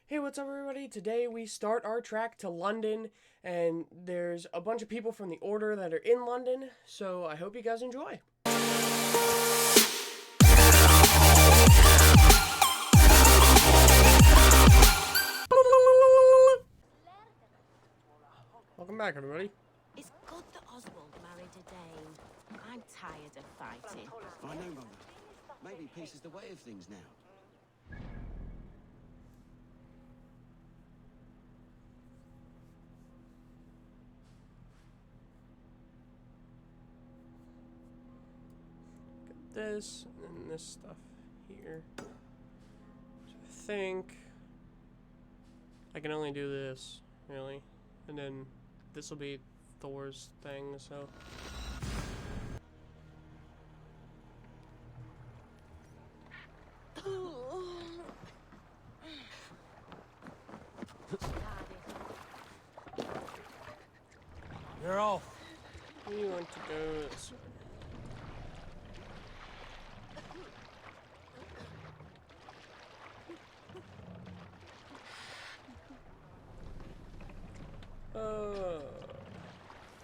Hey, what's up, everybody? Today we start our track to London, and there's a bunch of people from the Order that are in London, so I hope you guys enjoy. Welcome back, everybody. It's good that Oswald married a Dane. I'm tired of fighting. I know, Mother. Maybe peace is the way of things now. Get this and this stuff here. So I think I can only do this, really. And then this will be Thor's thing, so. You're off. We want to go this way.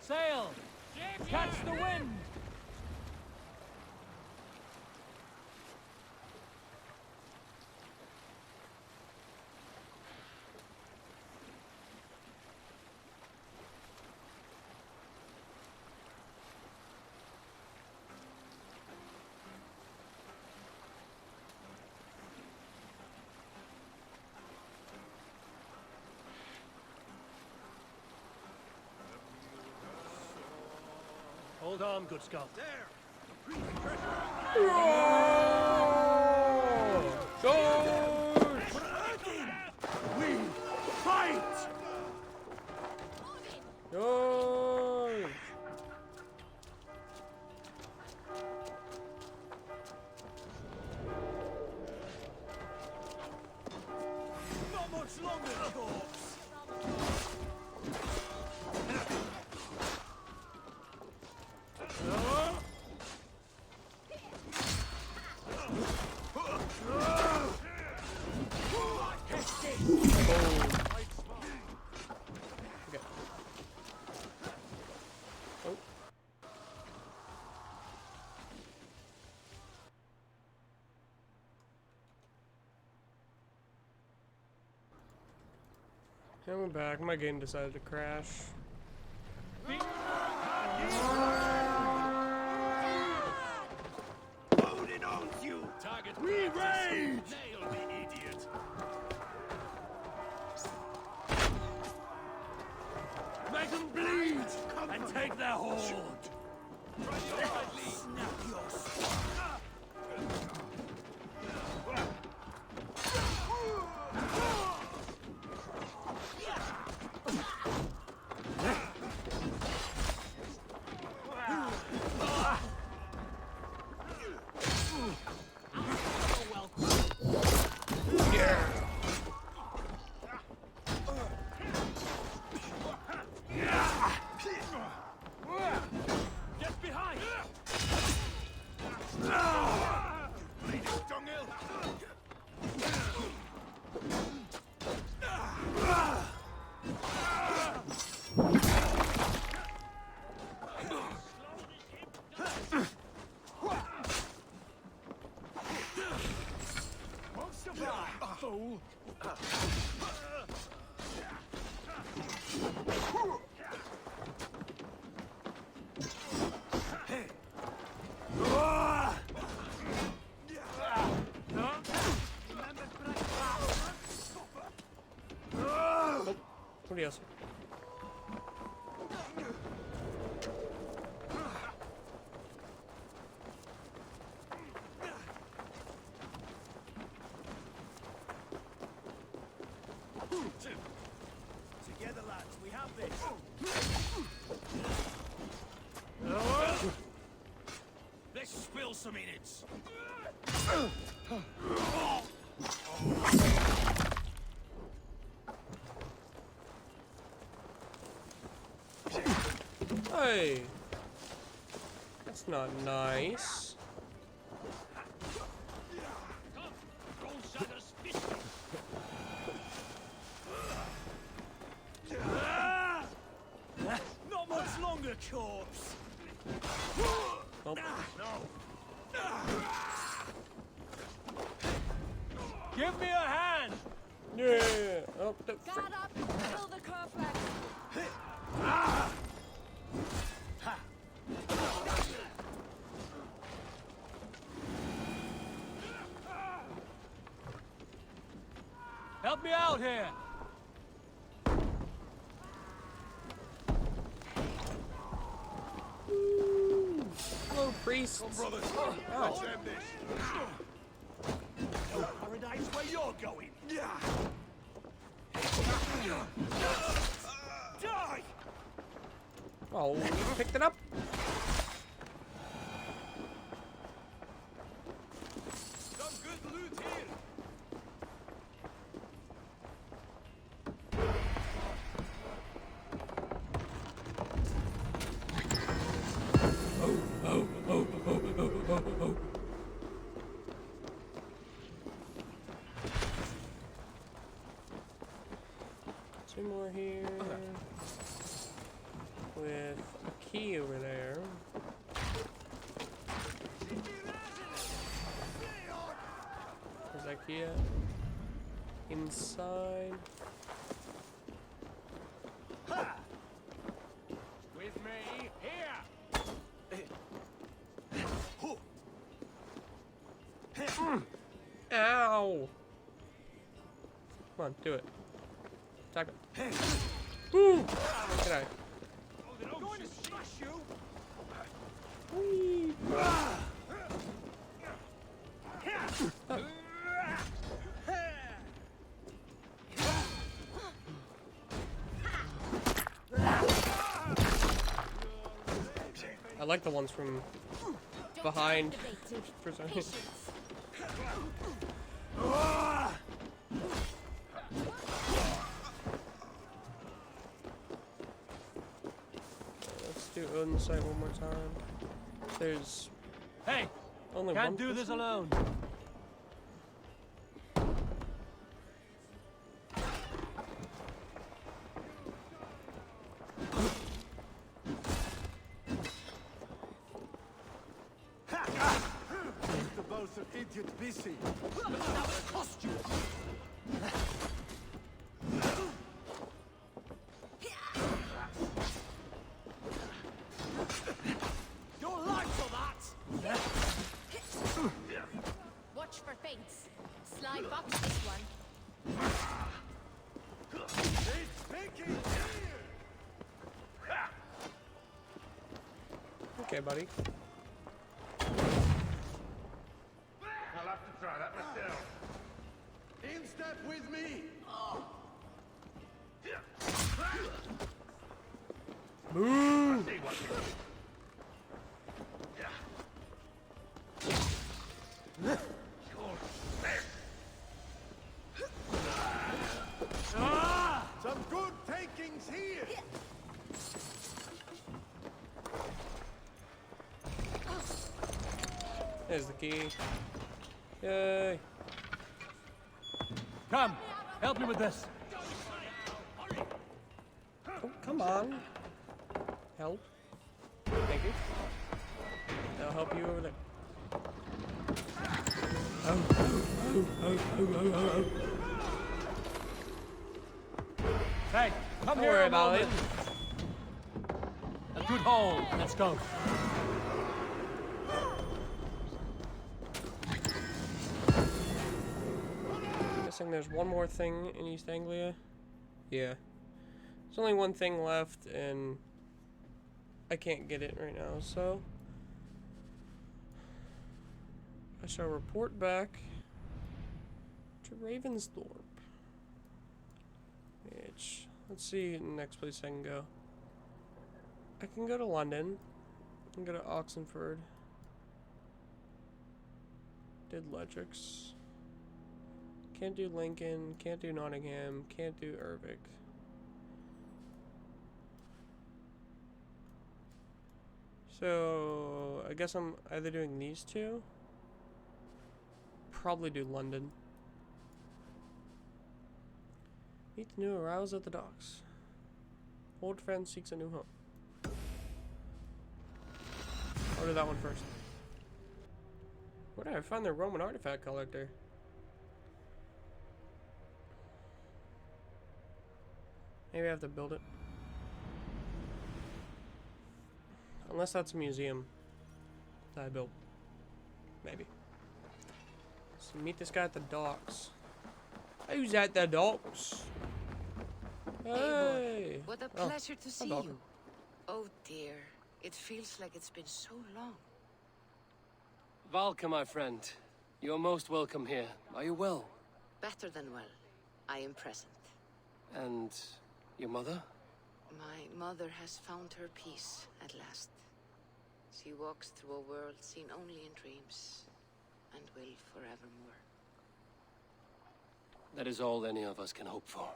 Sail! Catch the wind! Hold on, good Skull. There! George! We fight! George! Not much longer, corpse! And we're back. My game decided to crash. Odin owns you! Target we rage! Nail the idiot! Make them bleed! And take their hoard! Snap your spine! Get behind! Bleeding dunghill! Won't survive, fool! Somebody else. Together, lads, we have this. Let's spill some innards. Hey! That's not nice. corpse. Nope. No. Give me a hand. Yeah. Oh, the Guard up! Kill the corpse! Help me out here. Hello, priest. Come, brothers. Oh. Let's end this. Paradise where you're going. Die! Oh, you picked it up. Some good loot here. Two more here. With a key over there. Where's that key at? Inside. With me here. Ow! Come on, do it. Attack it. Woo! Get out. I'm going to smash you. Whee! I like the ones from behind for some reason. Let's do Odin's site one more time. There's Hey, only can't one do this person? alone. The both of idiot busy. Cost you. Your life for that. Watch for feints. Sly fox this one. It's making Okay, buddy. I'll have to try that myself. In step with me. Move! Some good takings here. There's the key. Yay! Come, help me with this. Oh, come on. Help. Thank you. I'll help you over there. Hey, come Don't here worry a about it. moment. A good hole. Let's go. Guessing there's one more thing in East Anglia. Yeah. There's only one thing left, and I can't get it right now, so I shall report back to Ravensthorpe. Which, let's see the next place I can go. I can go to London. I can go to Oxenford. Did Ledrix. Can't do Lincoln. Can't do Nottingham. Can't do Ervik. So, I guess I'm either doing these two. Probably do London. Meet the new arrivals at the docks. Old friend seeks a new home. Or do that one first. Where did I find the Roman artifact collector? Maybe I have to build it. Unless that's a museum that I built. Maybe. So meet this guy at the docks. Who's at the docks? Hey! Eivor, what a Oh, pleasure to see hello. you. Oh dear, it feels like it's been so long. Valka, my friend. You're most welcome here. Are you well? Better than well. I am present. And your mother? My mother has found her peace at last. She walks through a world seen only in dreams, and will forevermore. That is all any of us can hope for.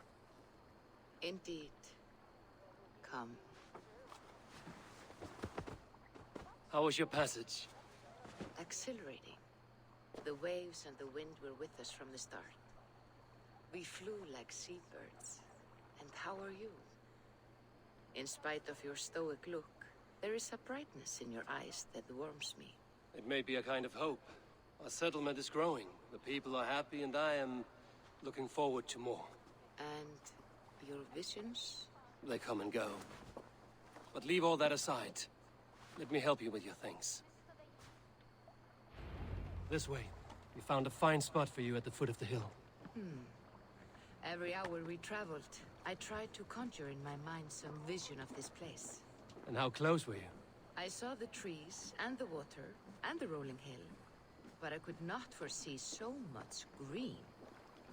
Indeed. Come. How was your passage? Exhilarating. The waves and the wind were with us from the start. We flew like seabirds. And how are you? In spite of your stoic look, there is a brightness in your eyes that warms me. It may be a kind of hope. Our settlement is growing. The people are happy, and I am looking forward to more. And your visions? They come and go. But leave all that aside. Let me help you with your things. This way. We found a fine spot for you at the foot of the hill. Every hour we traveled, I tried to conjure in my mind some vision of this place. And how close were you? I saw the trees, and the water, and the rolling hill. But I could not foresee so much green.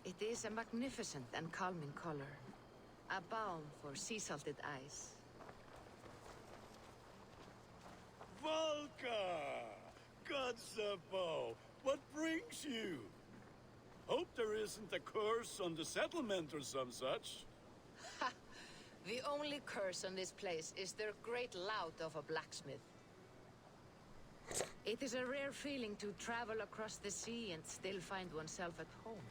It is a magnificent and calming color. A balm for sea-salted eyes. Valka! Godsapo! What brings you? Hope there isn't a curse on the settlement or some such. The only curse on this place is their great lout of a blacksmith. It is a rare feeling to travel across the sea and still find oneself at home.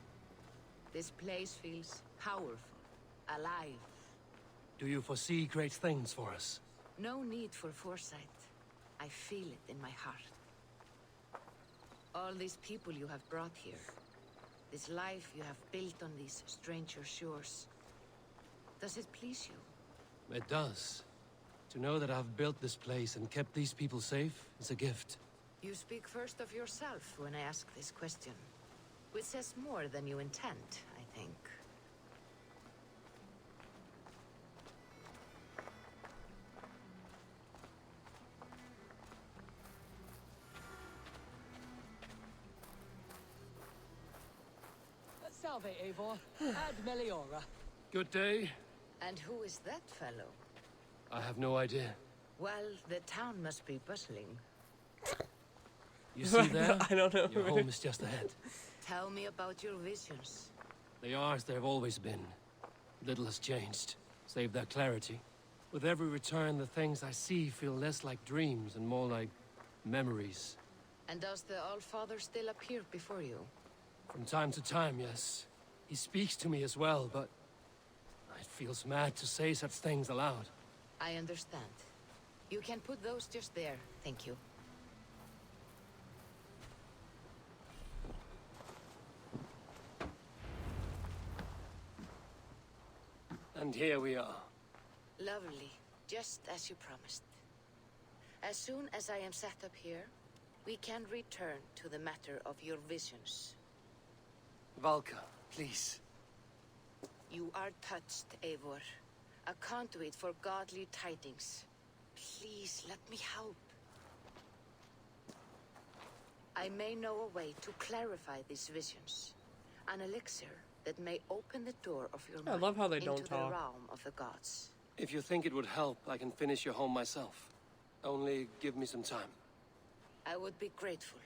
This place feels powerful, alive. Do you foresee great things for us? No need for foresight. I feel it in my heart. All these people you have brought here. This life you have built on these stranger shores. Does it please you? It does. To know that I've built this place and kept these people safe is a gift. You speak first of yourself when I ask this question. Which says more than you intend, I think. Salve, Eivor. Ad Meliora. Good day. And who is that fellow? I have no idea. Well, the town must be bustling. You see there? I don't know. Your home is just ahead. Tell me about your visions. They are as they've always been. Little has changed, save their clarity. With every return, the things I see feel less like dreams and more like memories. And does the Allfather still appear before you? From time to time, yes. He speaks to me as well, but it feels mad to say such things aloud. I understand. You can put those just there, thank you. And here we are. Lovely, just as you promised. As soon as I am set up here, we can return to the matter of your visions. Valka, please. You are touched, Eivor. A conduit for godly tidings. Please, let me help. I may know a way to clarify these visions. An elixir that may open the door of your I mind love how they into don't the talk. realm of the gods. If you think it would help, I can finish your home myself. Only give me some time. I would be grateful.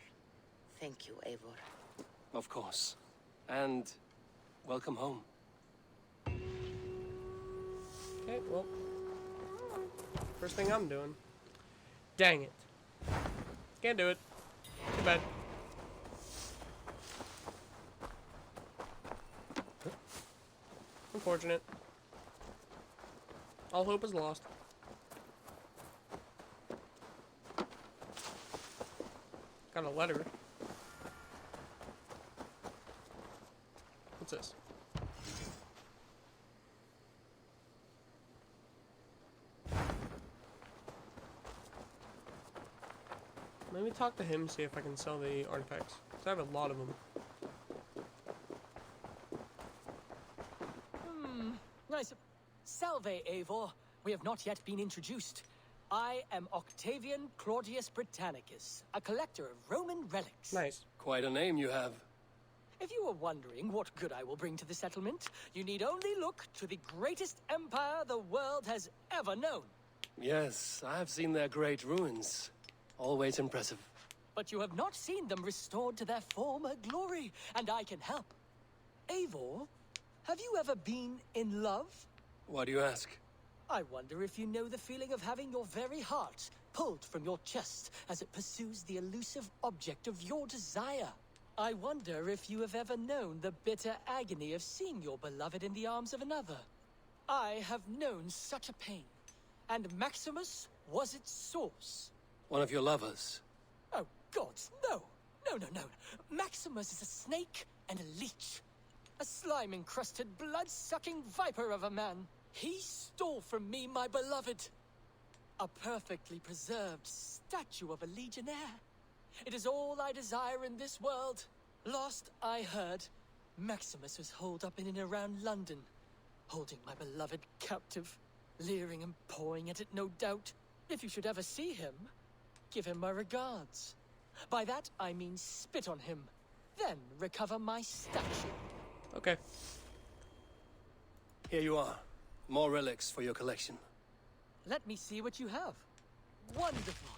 Thank you, Eivor. Of course. And welcome home. Okay, well. First thing I'm doing. Dang it. Can't do it. Too bad. Unfortunate. All hope is lost. Got a letter. What's this? Let me talk to him, see if I can sell the artifacts. Because I have a lot of them. Nice. Salve, Eivor. We have not yet been introduced. I am Octavian Claudius Britannicus, a collector of Roman relics. Nice. Quite a name you have. If you are wondering what good I will bring to the settlement, you need only look to the greatest empire the world has ever known. Yes, I've seen their great ruins. Always impressive. But you have not seen them restored to their former glory, and I can help. Eivor, have you ever been in love? Why do you ask? I wonder if you know the feeling of having your very heart pulled from your chest as it pursues the elusive object of your desire. I wonder if you have ever known the bitter agony of seeing your beloved in the arms of another. I have known such a pain, and Maximus was its source. One of your lovers? Oh, gods, no! No. Maximus is a snake and a leech. A slime-encrusted, blood-sucking viper of a man. He stole from me my beloved. A perfectly preserved statue of a legionnaire. It is all I desire in this world. Last I heard, Maximus was holed up in and around London, holding my beloved captive, leering and pawing at it, no doubt. If you should ever see him, give him my regards. By that, I mean spit on him, then recover my statue. Okay. Here you are. More relics for your collection. Let me see what you have. Wonderful.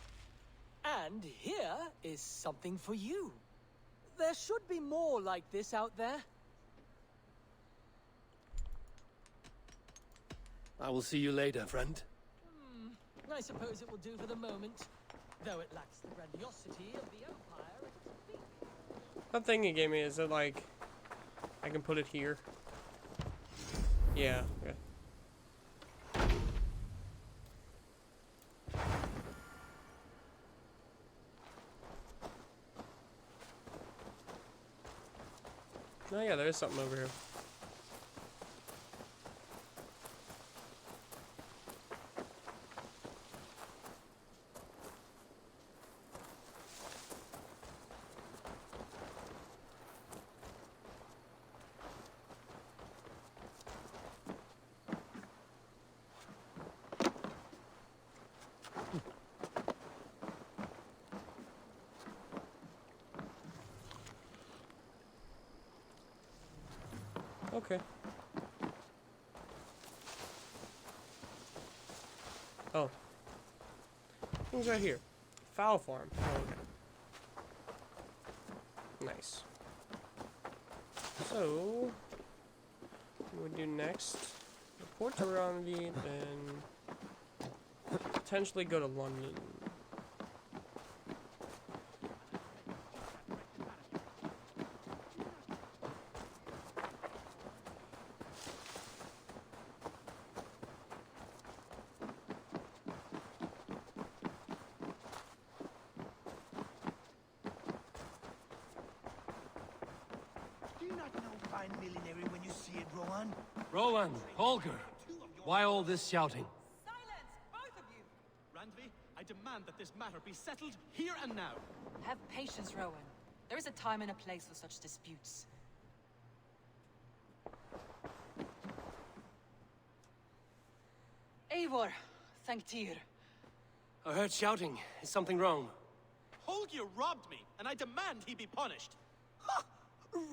And here is something for you. There should be more like this out there. I will see you later, friend. I suppose it will do for the moment, though it lacks the grandiosity of the Empire at its peak. That thing he gave me, is it like I can put it here? Yeah, okay. Oh yeah, there is something over here. Okay. Oh. Things right here. Fowl farm. Oh, okay. Nice. So, what we do next? Report to Rondi, then potentially go to London. Do you not know fine millinery when you see it, Rohan? Rowan, Holger, why all this shouting? Silence, both of you! Randvi, I demand that this matter be settled here and now. Have patience, Rowan. There is a time and a place for such disputes. Eivor, thank Tyr. I heard shouting. Is something wrong? Holger robbed me, and I demand he be punished.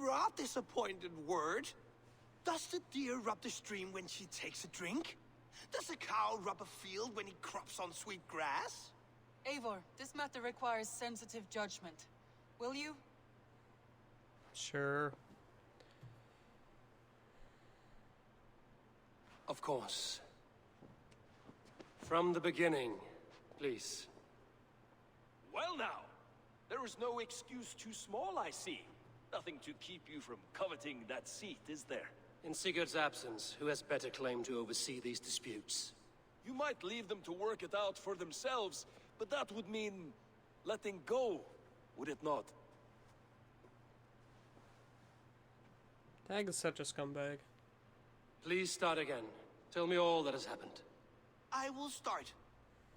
Rot this appointed word. Does the deer rub the stream when she takes a drink? Does a cow rub a field when he crops on sweet grass? Eivor, this matter requires sensitive judgment. Will you? Sure. Of course. From the beginning, please. Well now, there is no excuse too small, I see. Nothing to keep you from coveting that seat, is there? In Sigurd's absence, who has better claim to oversee these disputes? You might leave them to work it out for themselves, but that would mean letting go would it not? Dag is such a scumbag. Please start again. Tell me all that has happened. I will start.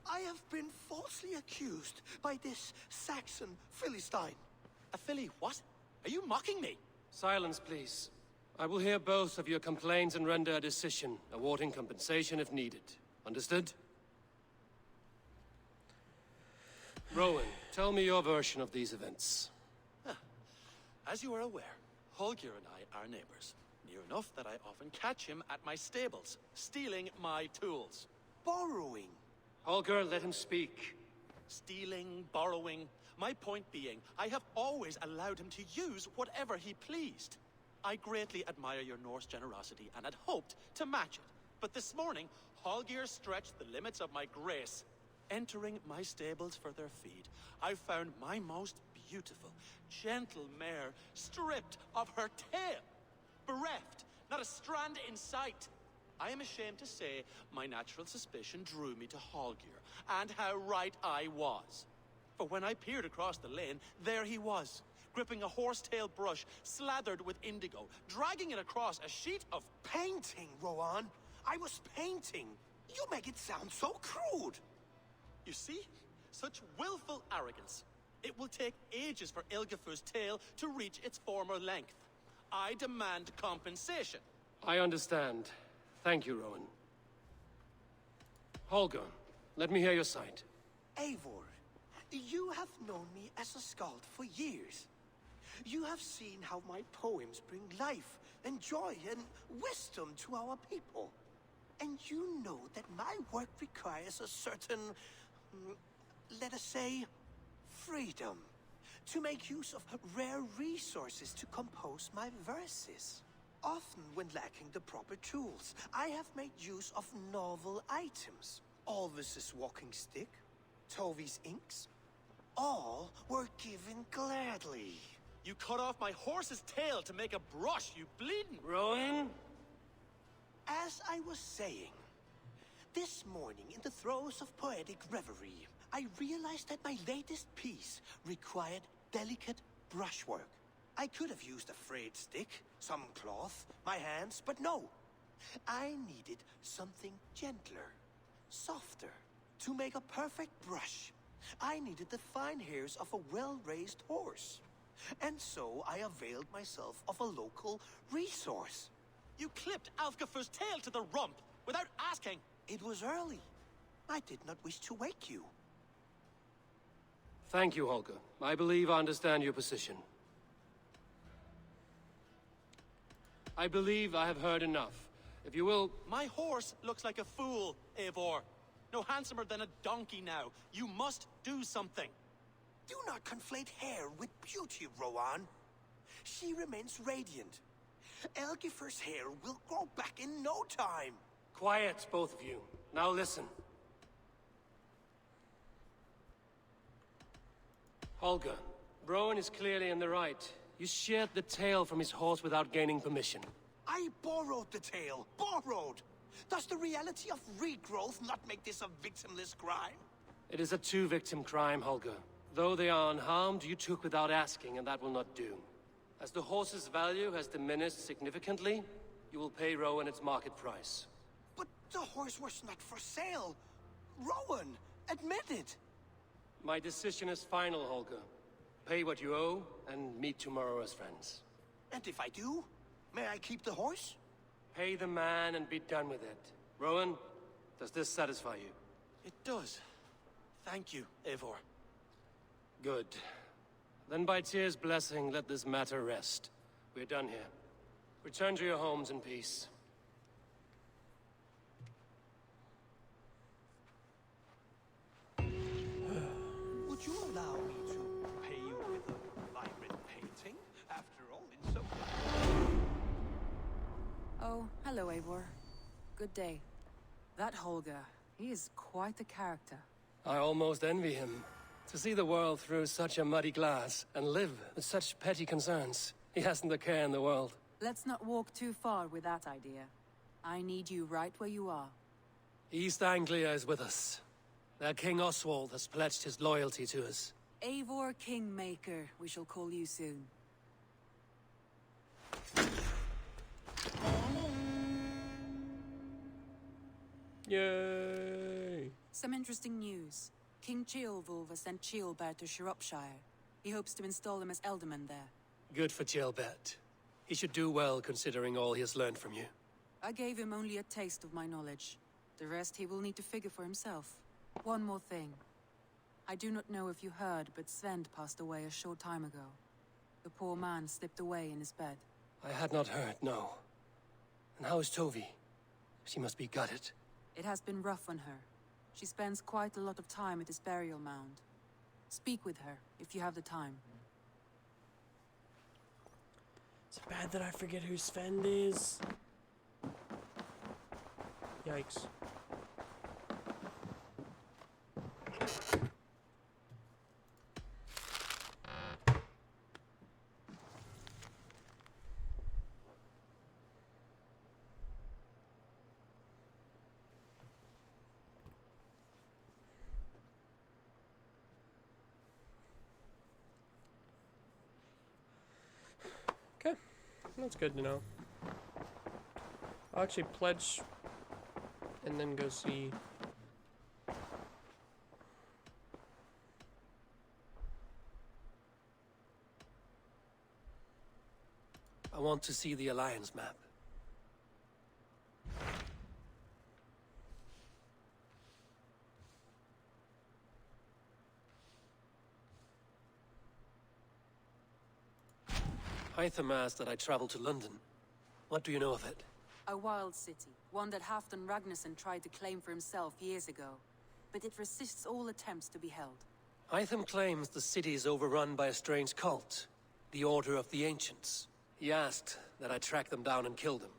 I have been falsely accused by this Saxon Philistine. A Philly what? Are you mocking me? Silence, please. I will hear both of your complaints and render a decision, awarding compensation if needed. Understood? Rowan, tell me your version of these events. As you are aware, Holger and I are neighbors. Near enough that I often catch him at my stables, stealing my tools. Borrowing. Holger, let him speak. Stealing, borrowing. My point being, I have always allowed him to use whatever he pleased. I greatly admire your Norse generosity and had hoped to match it. But this morning, Holger stretched the limits of my grace. Entering my stables for their feed, I found my most beautiful, gentle mare stripped of her tail. Bereft, not a strand in sight. I am ashamed to say my natural suspicion drew me to Holger, and how right I was. For when I peered across the lane, there he was, gripping a horsetail brush slathered with indigo, dragging it across a sheet of... Painting, Rowan. I was painting. You make it sound so crude. You see? Such willful arrogance. It will take ages for Ilgafur's tail to reach its former length. I demand compensation. I understand. Thank you, Rowan. Holger, let me hear your side. Eivor, you have known me as a skald for years. You have seen how my poems bring life and joy and wisdom to our people. And you know that my work requires a certain, let us say, freedom. To make use of rare resources to compose my verses. Often when lacking the proper tools, I have made use of novel items. Alvis's walking stick, Tovi's inks, all were given gladly. You cut off my horse's tail to make a brush, you bleeding... Rowan? As I was saying, this morning in the throes of poetic reverie, I realized that my latest piece required delicate brushwork. I could have used a frayed stick, some cloth, my hands, but no. I needed something gentler, softer. To make a perfect brush, I needed the fine hairs of a well-raised horse. And so I availed myself of a local resource. You clipped Alfgafur's tail to the rump, without asking. It was early. I did not wish to wake you. Thank you, Holger. I believe I understand your position. I believe I have heard enough. If you will... My horse looks like a fool, Eivor. No handsomer than a donkey now. You must do something. Do not conflate hair with beauty, Rowan. She remains radiant. Elgifur's hair will grow back in no time. Quiet, both of you. Now listen. Holger, Rowan is clearly in the right. You sheared the tail from his horse without gaining permission. I borrowed the tail. Borrowed! Does the reality of regrowth not make this a victimless crime? It is a two-victim crime, Holger. Though they are unharmed, you took without asking, and that will not do. As the horse's value has diminished significantly, you will pay Rowan its market price. But the horse was not for sale. Rowan, admit it. My decision is final, Holger. Pay what you owe, and meet tomorrow as friends. And if I do, may I keep the horse? Pay the man and be done with it. Rowan, does this satisfy you? It does. Thank you, Eivor. Good. Then by Tyr's blessing, let this matter rest. We're done here. Return to your homes in peace. Would you allow me to pay you with a vibrant painting? After all, in so... Oh, hello, Eivor. Good day. That Holger, he is quite the character. I almost envy him. To see the world through such a muddy glass, and live with such petty concerns. He hasn't a care in the world. Let's not walk too far with that idea. I need you right where you are. East Anglia is with us. Their King Oswald has pledged his loyalty to us. Eivor Kingmaker, we shall call you soon. Yay! Some interesting news. King Ceolwulf has sent Ceolbert to Shropshire. He hopes to install him as Elderman there. Good for Ceolbert. He should do well considering all he has learned from you. I gave him only a taste of my knowledge. The rest he will need to figure for himself. One more thing. I do not know if you heard, but Sven passed away a short time ago. The poor man slipped away in his bed. I had not heard, no. And how is Tovi? She must be gutted. It has been rough on her. She spends quite a lot of time at his burial mound. Speak with her, if you have the time. Is it bad that I forget who Sven is? Yikes. Okay, that's good to know. I'll actually pledge and then go see. I want to see the Alliance map. Hytham asked that I travel to London. What do you know of it? A wild city, one that Halfdan Ragnarsson tried to claim for himself years ago. But it resists all attempts to be held. Hytham claims the city is overrun by a strange cult, the Order of the Ancients. He asked that I track them down and kill them.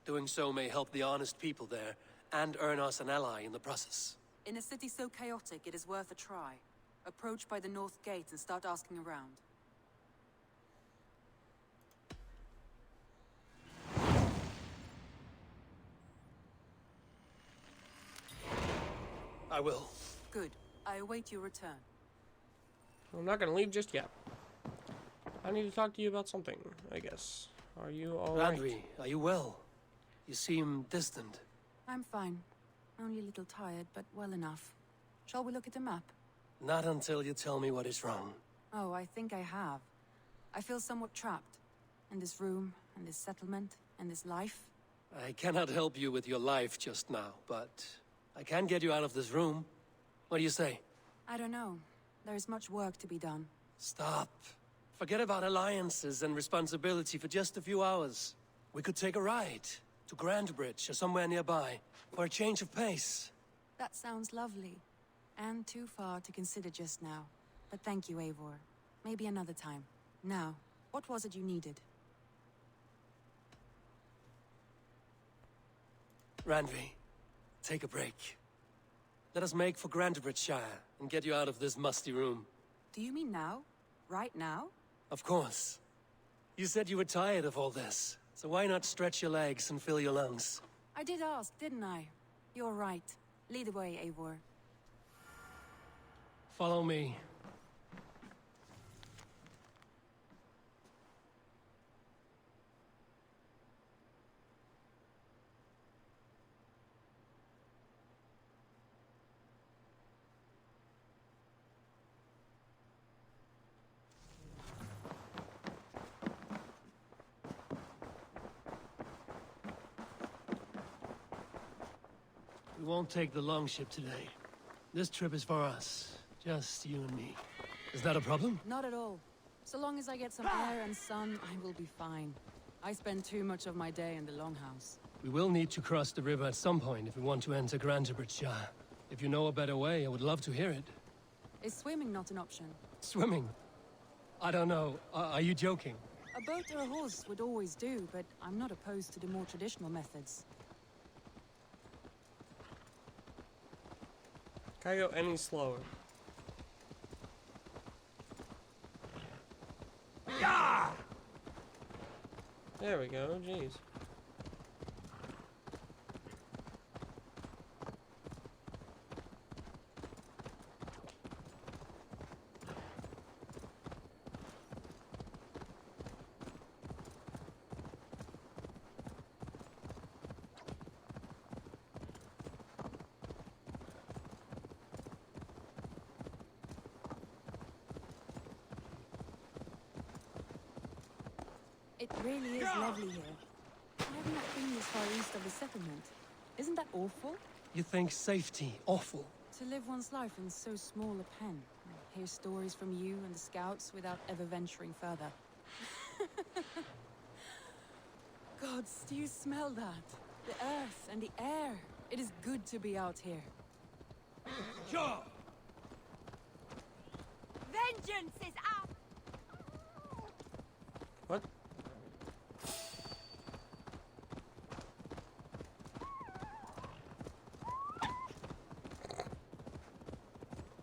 Doing so may help the honest people there, and earn us an ally in the process. In a city so chaotic, it is worth a try. Approach by the North Gate and start asking around. I will. Good. I await your return. I'm not gonna leave just yet. I need to talk to you about something, I guess. Are you alright? Randvi, are you well? You seem distant. I'm fine. Only a little tired, but well enough. Shall we look at the map? Not until you tell me what is wrong. Oh, I think I have. I feel somewhat trapped. In this room, and this settlement, and this life. I cannot help you with your life just now, but I can get you out of this room. What do you say? I don't know. There is much work to be done. Stop. Forget about alliances and responsibility for just a few hours. We could take a ride to Grandbridge or somewhere nearby for a change of pace. That sounds lovely. And too far to consider just now. But thank you, Eivor. Maybe another time. Now, what was it you needed? Randvi, take a break. Let us make for Grandbridgeshire and get you out of this musty room. Do you mean now? Right now? Of course. You said you were tired of all this, so why not stretch your legs and fill your lungs? I did ask, didn't I? You're right. Lead the way, Eivor. Follow me. We won't take the longship today. This trip is for us. Just you and me. Is that a problem? Not at all. So long as I get some air and sun, I will be fine. I spend too much of my day in the Longhouse. We will need to cross the river at some point if we want to enter Grandbridgeshire. If you know a better way, I would love to hear it. Is swimming not an option? Swimming? I don't know. Are you joking? A boat or a horse would always do, but I'm not opposed to the more traditional methods. Can I go any slower? Yeah! There we go, jeez. really is lovely here. I have not been this far east of the settlement. Isn't that awful? You think safety awful? To live one's life in so small a pen. Hear stories from you and the scouts without ever venturing further. Gods, do you smell that? The earth and the air. It is good to be out here. Sure. Vengeance is out! What?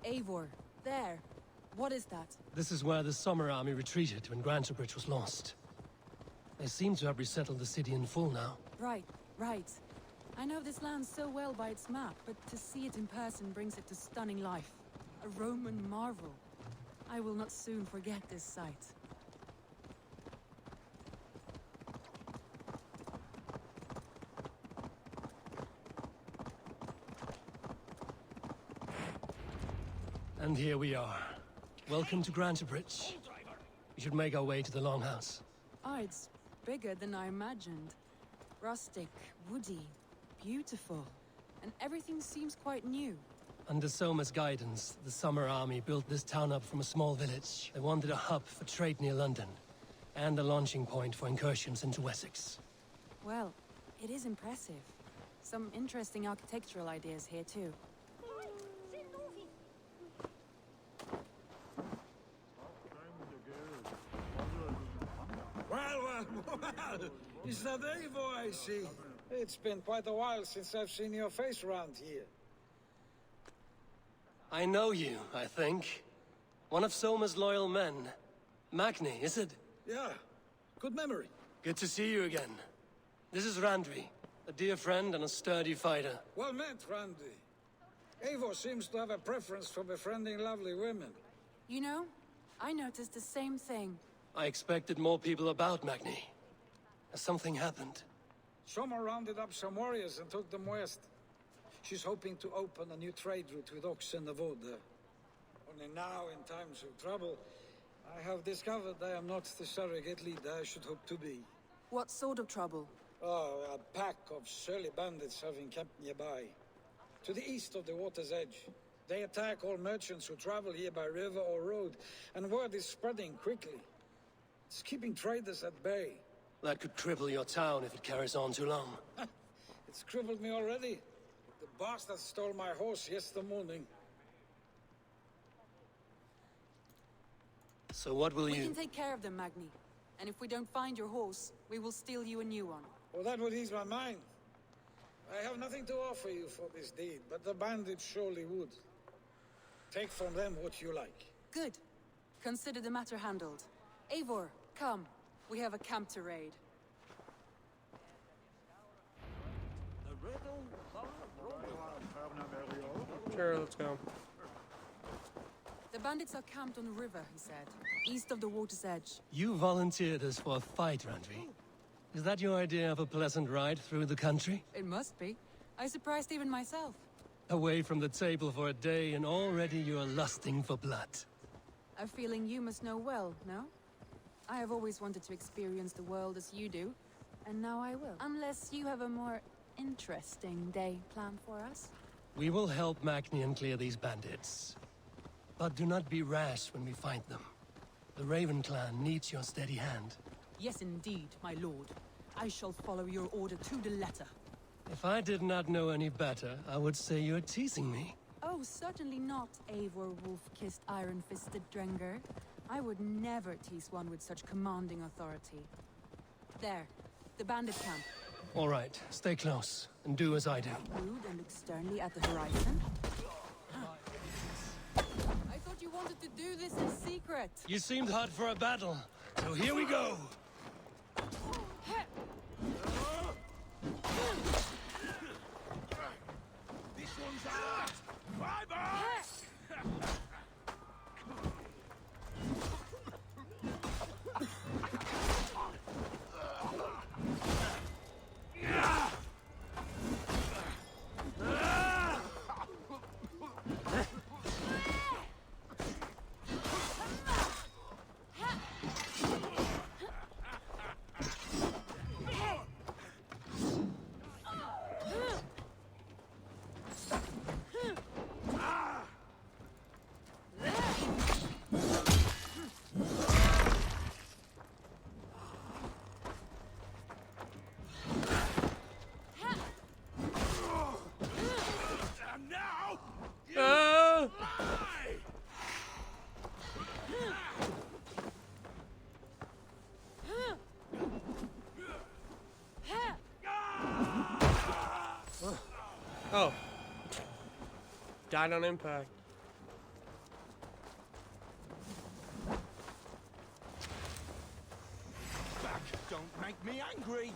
Eivor, there. What is that? This is where the Summer Army retreated when Grantebridge was lost. They seem to have resettled the city in full now. Right, right. I know this land so well by its map, but to see it in person brings it to stunning life. A Roman marvel. I will not soon forget this sight. And here we are. Welcome to Grantebridge. We should make our way to the Longhouse. Ah, it's bigger than I imagined. Rustic, woody, beautiful. And everything seems quite new. Under Soma's guidance, the Summer Army built this town up from a small village. They wanted a hub for trade near London, and a launching point for incursions into Wessex. Well, it is impressive. Some interesting architectural ideas here too. Well, is that Eivor I see? It's been quite a while since I've seen your face around here. I know you, I think. One of Soma's loyal men. Magni, is it? Yeah, good memory. Good to see you again. This is Randvi, a dear friend and a sturdy fighter. Well met, Randy. Eivor seems to have a preference for befriending lovely women. You know, I noticed the same thing. I expected more people about Magni. Has something happened? Soma rounded up some warriors and took them west. She's hoping to open a new trade route with oxen of wood. Only now, in times of trouble, I have discovered I am not the surrogate leader I should hope to be. What sort of trouble? Oh, a pack of surly bandits have encamped nearby. To the east of the water's edge. They attack all merchants who travel here by river or road, and word is spreading quickly. It's keeping traders at bay. That could cripple your town if it carries on too long. It's crippled me already. The bastard stole my horse yesterday morning. So what will We you... can take care of them, Magni. And if we don't find your horse, we will steal you a new one. Well, that would ease my mind. I have nothing to offer you for this deed, but the bandits surely would. Take from them what you like. Good. Consider the matter handled. Eivor, come. We have a camp to raid. Sure, let's go. The bandits are camped on the river, he said. East of the water's edge. You volunteered us for a fight, Randvi. Is that your idea of a pleasant ride through the country? It must be. I surprised even myself. Away from the table for a day and already you are lusting for blood. A feeling you must know well, no? I have always wanted to experience the world as you do, and now I will. Unless you have a more interesting day planned for us. We will help Magnian clear these bandits. But do not be rash when we find them. The Raven clan needs your steady hand. Yes, indeed, my lord. I shall follow your order to the letter. If I did not know any better, I would say you're teasing me. Oh, certainly not, Eivor wolf-kissed iron-fisted Drenger. I would never tease one with such commanding authority. There, the bandit camp. All right, stay close, and do as I do. Rude and look sternly at the horizon. I thought you wanted to do this in secret. You seemed hot for a battle, so here we go! This one's ours! Bye-bye! Oh. Died on impact. Back, don't make me angry.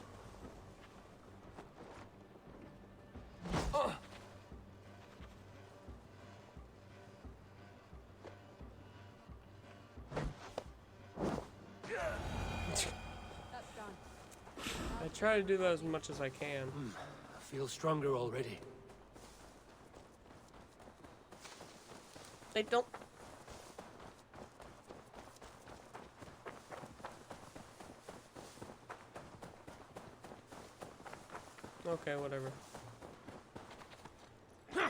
I try to do that as much as I can. I feel stronger already. They don't. Okay, whatever. I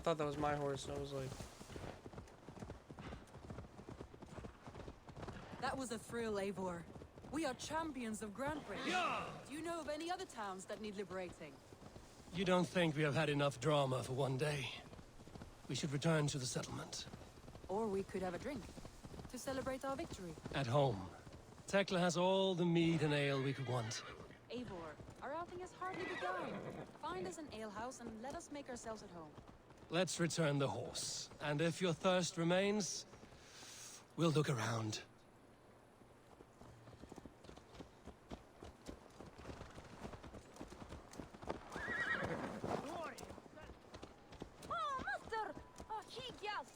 thought that was my horse. I was like, That was a thrill, Eivor. We are champions of Grand Prix. Do you know of any other towns that need liberating? You don't think we have had enough drama for one day? We should return to the settlement. Or we could have a drink to celebrate our victory. At home. Tekla has all the mead and ale we could want. Eivor, our outing has hardly begun. Find us an alehouse and let us make ourselves at home. Let's return the horse. And if your thirst remains, we'll look around. Oh, master! Oh, chiquias!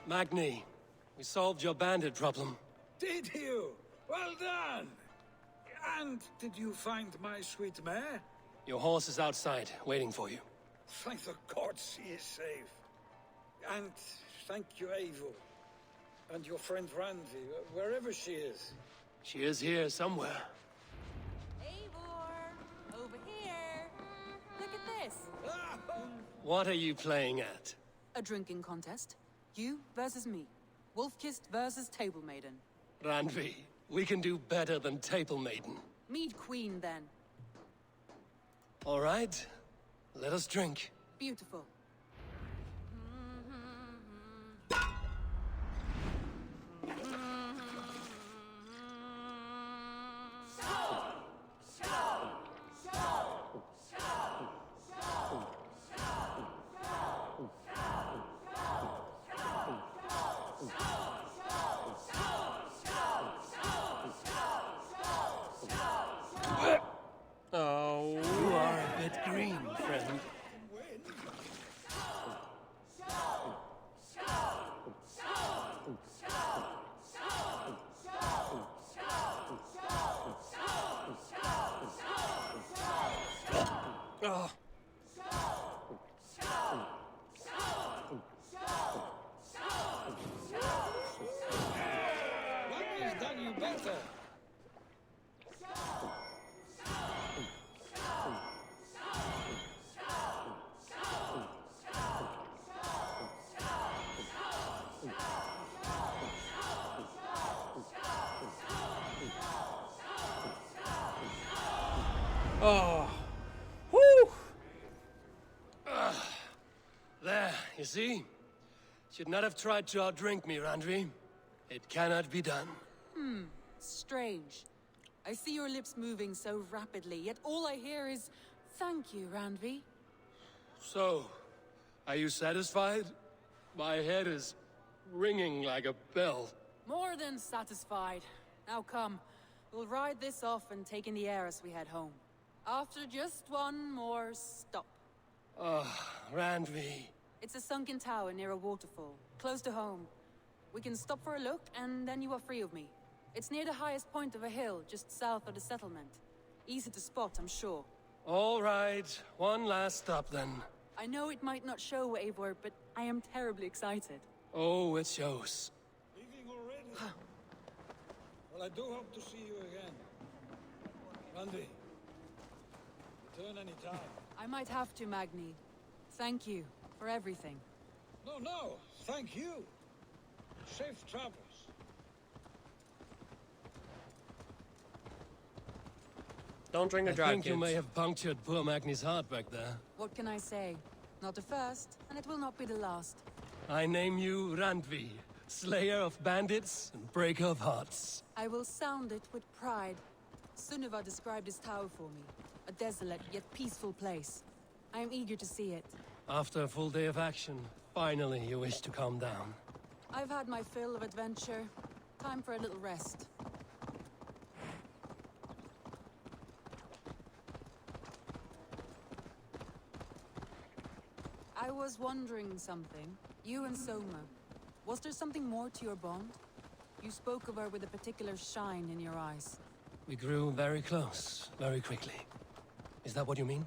Magni, we solved your bandit problem. Did you? Well done! And did you find my sweet mare? Your horse is outside, waiting for you. Thank the gods she is safe. And thank you, Eivor. And your friend Randy, wherever she is. She is here somewhere. Eivor! Over here! Look at this! What are you playing at? A drinking contest. You versus me. Wolf-Kissed versus Table Maiden. Randvi, we can do better than Table Maiden. Mead Queen, then. All right, let us drink. Beautiful. oh. You are a bit green, friend. Oh. What has done you better? Oh. Whew. There, you see? Should not have tried to outdrink me, Randvi. It cannot be done. Strange. I see your lips moving so rapidly, yet all I hear is, "Thank you, Randvi." So, are you satisfied? My head is ringing like a bell. More than satisfied. Now come, we'll ride this off and take in the air as we head home. After just one more stop. Randvi. It's a sunken tower near a waterfall, close to home. We can stop for a look, and then you are free of me. It's near the highest point of a hill, just south of the settlement. Easy to spot, I'm sure. All right, one last stop then. I know it might not show, Eivor, but I am terribly excited. Oh, it shows. Leaving already? Well, I do hope to see you again. Randy, return any time. I might have to, Magni. Thank you for everything. No, thank you. Safe travels. Don't drink and drive, I think you kids. may have punctured poor Magni's heart back there. What can I say? Not the first, and it will not be the last. I name you Randvi, slayer of bandits and breaker of hearts. I will sound it with pride. Sunniva described his tower for me. A desolate yet peaceful place. I am eager to see it. After a full day of action, finally you wish to calm down. I've had my fill of adventure. Time for a little rest. I was wondering something. You and Soma. Was there something more to your bond? You spoke of her with a particular shine in your eyes. We grew very close, very quickly. Is that what you mean?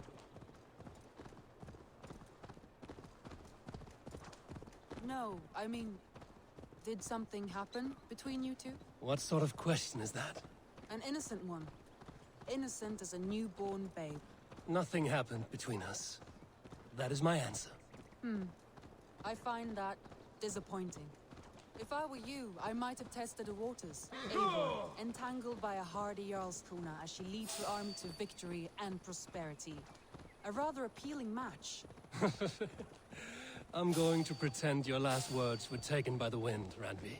No, I mean... Did something happen between you two? What sort of question is that? An innocent one. Innocent as a newborn babe. Nothing happened between us. That is my answer. I find that disappointing. If I were you, I might have tested the waters. Eivor, entangled by a hardy Jarlskona as she leads her army to victory and prosperity. A rather appealing match. I'm going to pretend your last words were taken by the wind, Randvi.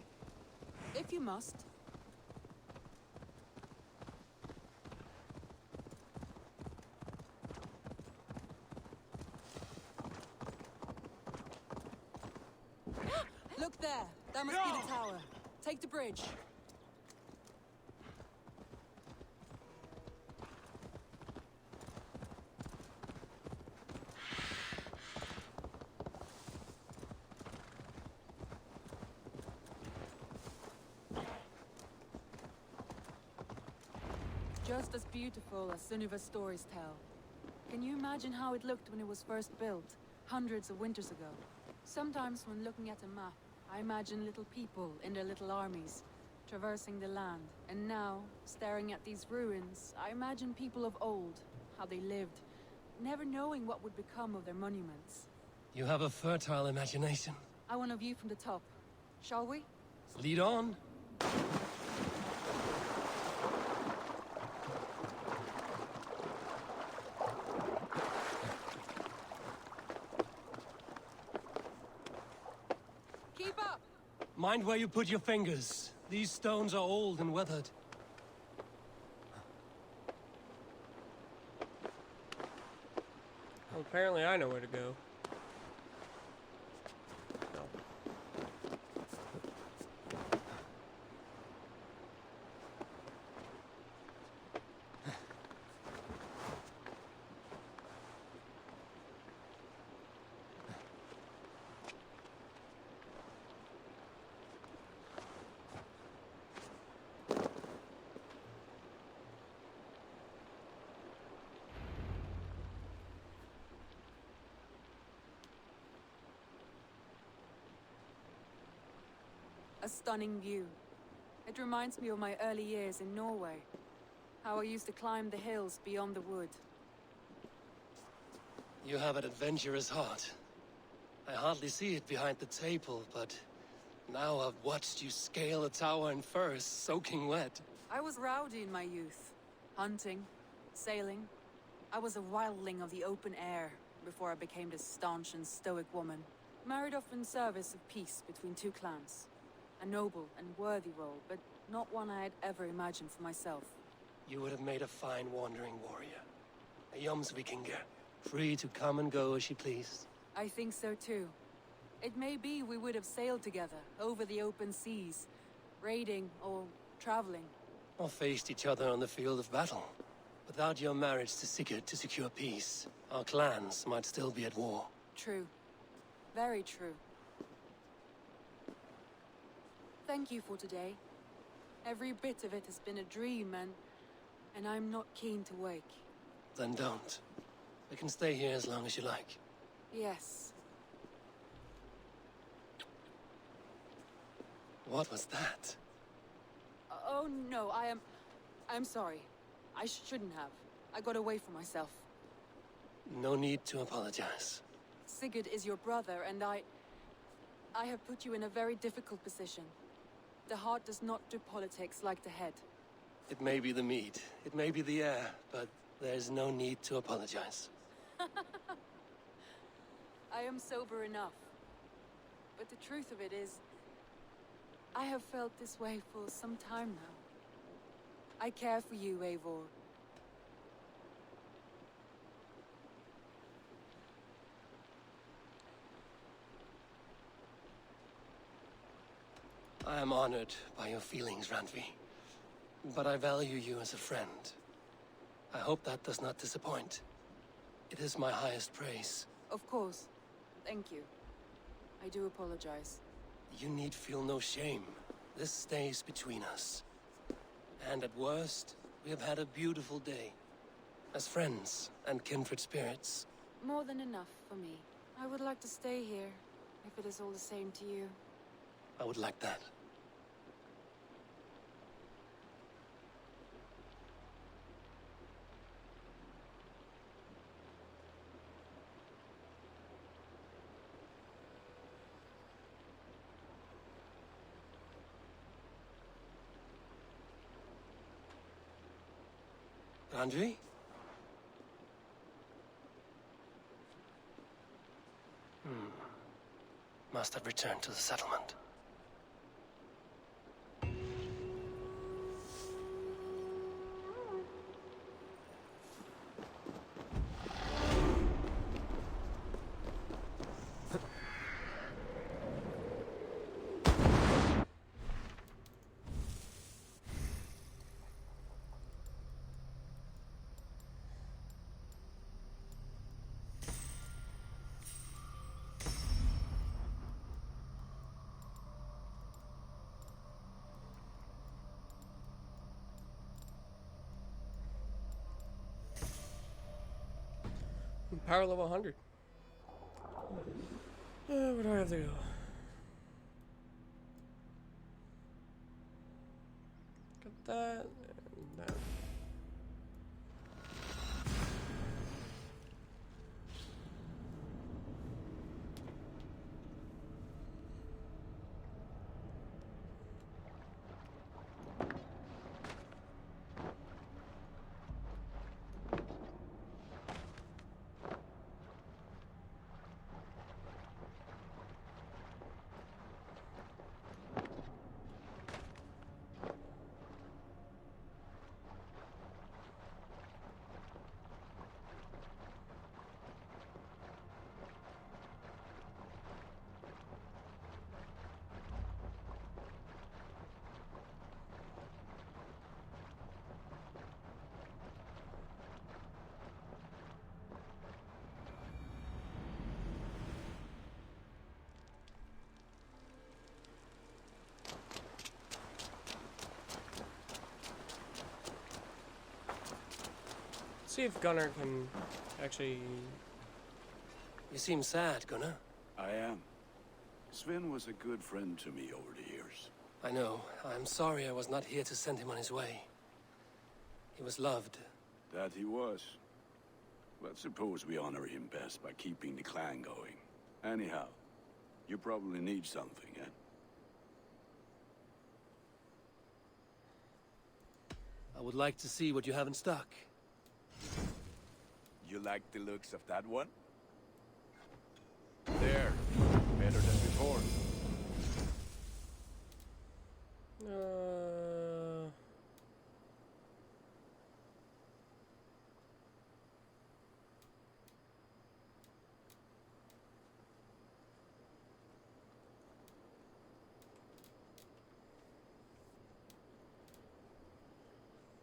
If you must. Look there! That must be the tower. Take the bridge. Just as beautiful as Sunniva's stories tell. Can you imagine how it looked when it was first built, hundreds of winters ago? Sometimes when looking at a map, I imagine little people in their little armies, traversing the land. And now, staring at these ruins, I imagine people of old, how they lived, never knowing what would become of their monuments. You have a fertile imagination. I want a view from the top. Shall we? Lead on. Keep up! Mind where you put your fingers. These stones are old and weathered. Well, apparently I know where to go. No. A stunning view. It reminds me of my early years in Norway. How I used to climb the hills beyond the wood. You have an adventurous heart. I hardly see it behind the table, but now I've watched you scale a tower in furs, soaking wet. I was rowdy in my youth. Hunting, sailing. I was a wildling of the open air before I became this staunch and stoic woman. Married off in service of peace between two clans. A noble and worthy role, but not one I had ever imagined for myself. You would have made a fine wandering warrior. A Jomsvikinger, free to come and go as she pleased. I think so too. It may be we would have sailed together, over the open seas, raiding or traveling. Or faced each other on the field of battle. Without your marriage to Sigurd to secure peace, our clans might still be at war. True. Very true. Thank you for today. Every bit of it has been a dream, and I'm not keen to wake. Then don't. We can stay here as long as you like. Yes. What was that? Oh no, I'm sorry. I shouldn't have. I got away from myself. No need to apologize. Sigurd is your brother, and I have put you in a very difficult position. The heart does not do politics like the head. It may be the meat, it may be the air, but there's no need to apologize. I am sober enough. But the truth of it is, I have felt this way for some time now. I care for you, Eivor. I am honored by your feelings, Randvi. But I value you as a friend. I hope that does not disappoint. It is my highest praise. Of course. Thank you. I do apologize. You need feel no shame. This stays between us. And at worst, we have had a beautiful day. As friends and kindred spirits. More than enough for me. I would like to stay here, if it is all the same to you. I would like that. Randvi? Must have returned to the settlement. Power level 100. Where do I have to go? Got that and that. See if Gunnar can actually... You seem sad, Gunnar. I am. Sven was a good friend to me over the years. I know. I'm sorry I was not here to send him on his way. He was loved. That he was. But suppose we honor him best by keeping the clan going. Anyhow, you probably need something, eh? I would like to see what you have in stock. You like the looks of that one? There. Better than before.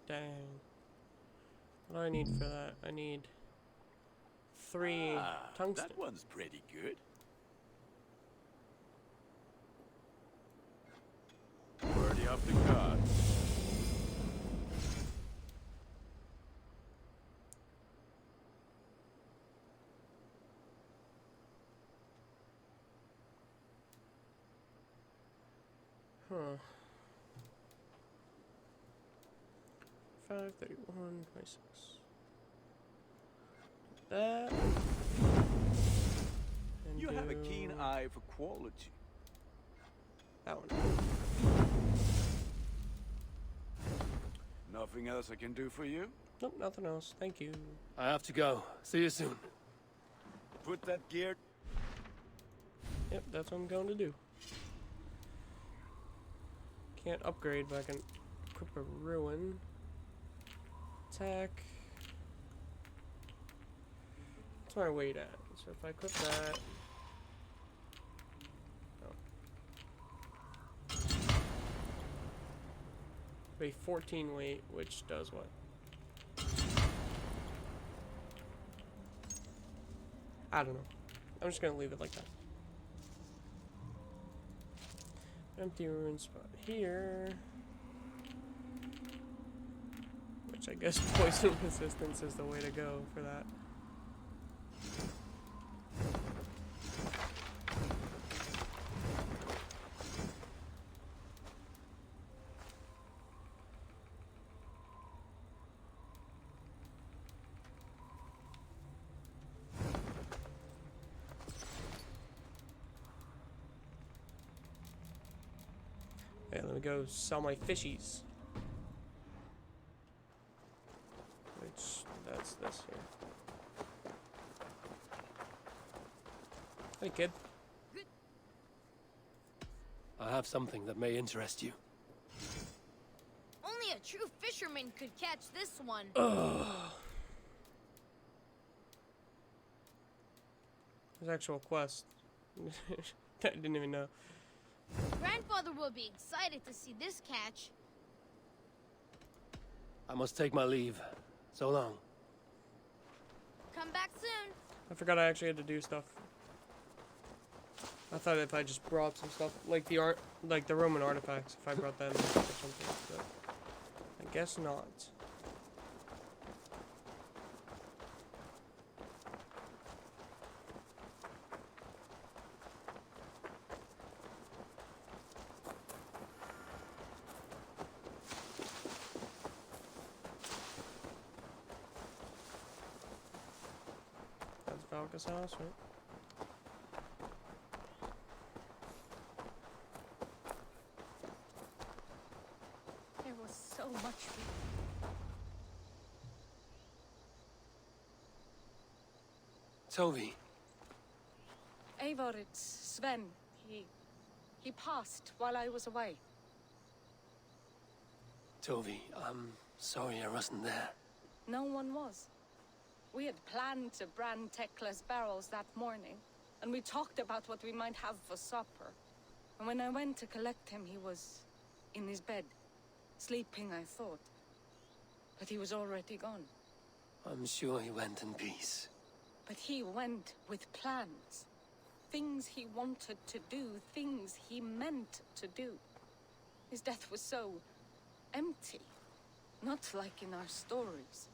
Dang. What do I need for that? I need 3 tungsten. That one's pretty good. Worthy of the gods. Huh. 5, 31, 26. That. And You have a keen eye for quality. That one. Nothing else I can do for you? Nope, nothing else. Thank you. I have to go. See you soon. Put that gear... Yep, that's what I'm going to do. Can't upgrade, but I can equip a ruin. Attack. What's my weight at? So if I equip that... A 14 weight, which does what? I don't know. I'm just gonna leave it like that. Empty ruin spot here. Which I guess poison resistance is the way to go for that. Okay, let me go sell my fishies. Which, that's this here. Hey, kid. I have something that may interest you. Only a true fisherman could catch this one. There's actual quest. I didn't even know. Grandfather will be excited to see this catch. I must take my leave. So long. Come back soon. I forgot I actually had to do stuff. I thought if I just brought some stuff, like the Roman artifacts, if I brought them or something, but I guess not. That's Valka's house, right? There was so much. Toby. Eivor, it's Sven. He passed while I was away. Toby, I'm sorry I wasn't there. No one was. We had planned to brand Tekla's barrels that morning, and we talked about what we might have for supper. And when I went to collect him, he was in his bed, sleeping, I thought. But he was already gone. I'm sure he went in peace. But he went with plans. Things he wanted to do, things he meant to do. His death was so empty, not like in our stories.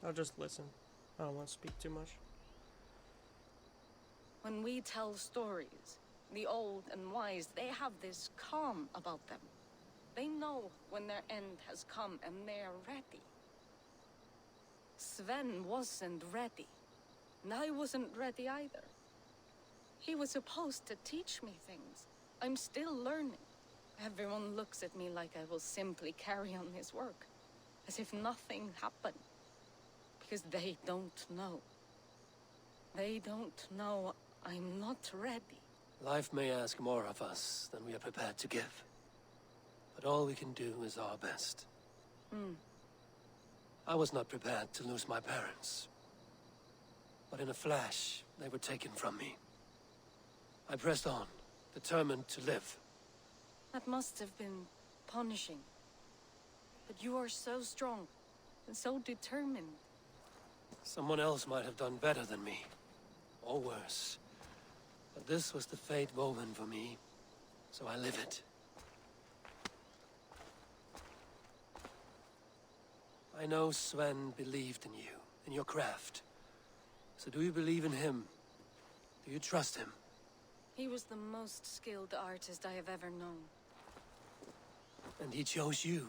I'll just listen. I don't want to speak too much. When we tell stories, the old and wise, they have this calm about them. They know when their end has come and they're ready. Sven wasn't ready, and I wasn't ready either. He was supposed to teach me things. I'm still learning. Everyone looks at me like I will simply carry on his work, as if nothing happened. Because they don't know. They don't know I'm not ready. Life may ask more of us than we are prepared to give. But all we can do is our best. I was not prepared to lose my parents. But in a flash, they were taken from me. I pressed on, determined to live. That must have been punishing. But you are so strong, and so determined. Someone else might have done better than me. Or worse. But this was the fate woven for me, so I live it. I know Sven believed in you, in your craft. So do you believe in him? Do you trust him? He was the most skilled artist I have ever known. And he chose you.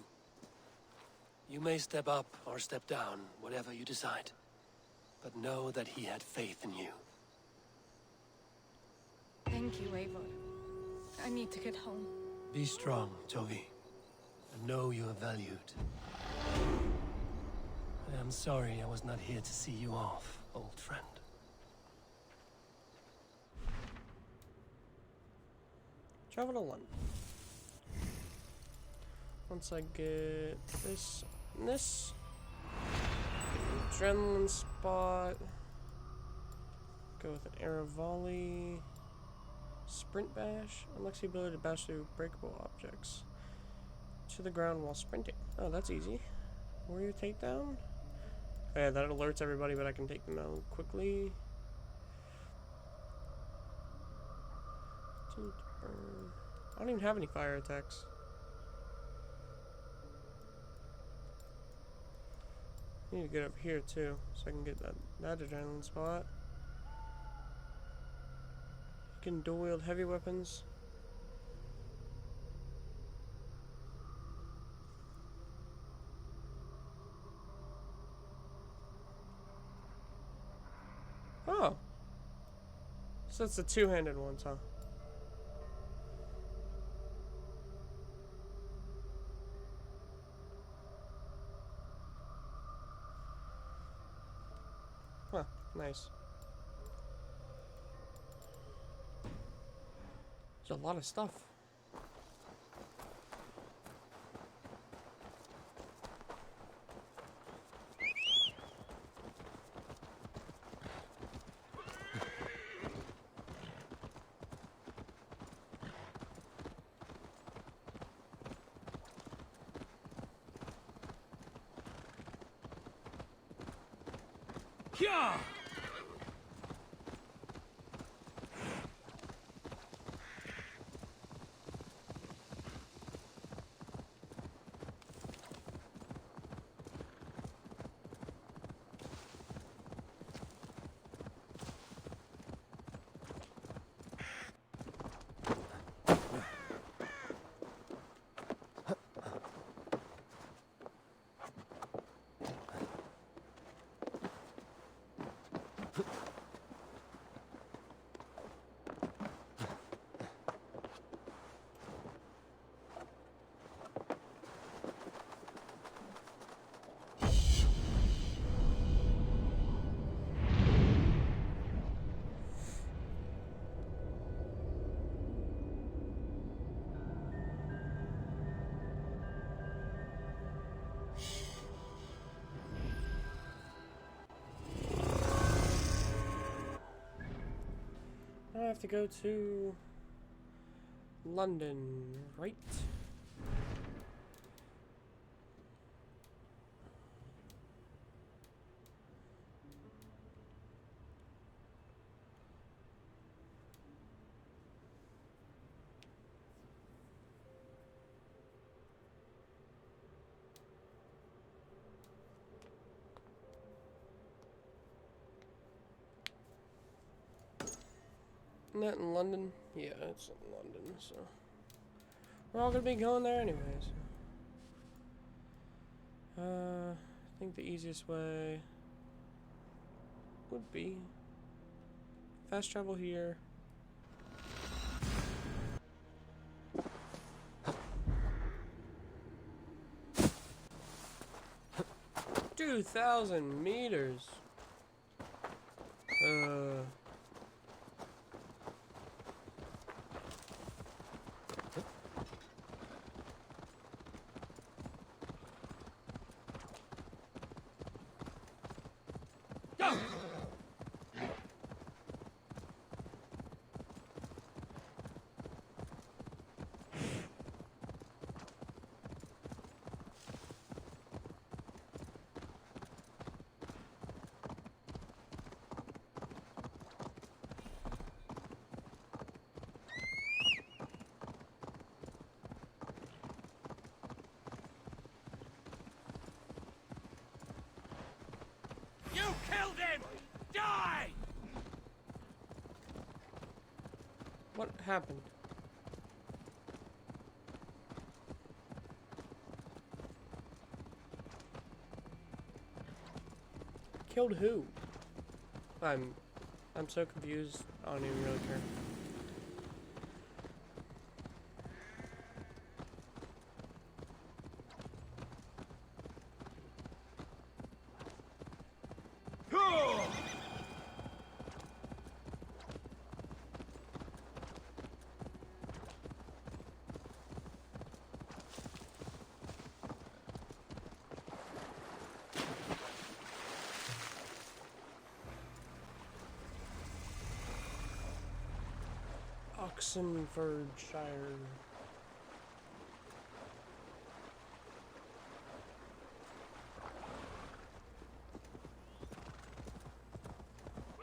You may step up or step down, whatever you decide. But know that he had faith in you. Thank Thank you, Eivor. I need to get home. Be strong, Toby, and know you are valued. I am sorry I was not here to see you off, old friend. Travel to London. Once I get this and this, get an adrenaline spot, go with an arrow volley, sprint bash, unlocks the ability to bash through breakable objects to the ground while sprinting. Oh, that's easy. Warrior takedown? Oh, yeah, that alerts everybody, but I can take them down quickly. I don't even have any fire attacks. I need to get up here too, so I can get that adrenaline spot. You can dual wield heavy weapons. Oh. So it's the two-handed ones, huh? Huh, nice. There's a lot of stuff. Yeah! I have to go to London, right? Isn't that in London? Yeah, it's in London, so we're all gonna be going there anyways. I think the easiest way would be fast travel here. $2,000 meters. You killed him! Die! What happened? Killed who? I'm so confused. I don't even really care. Oxenfordshire.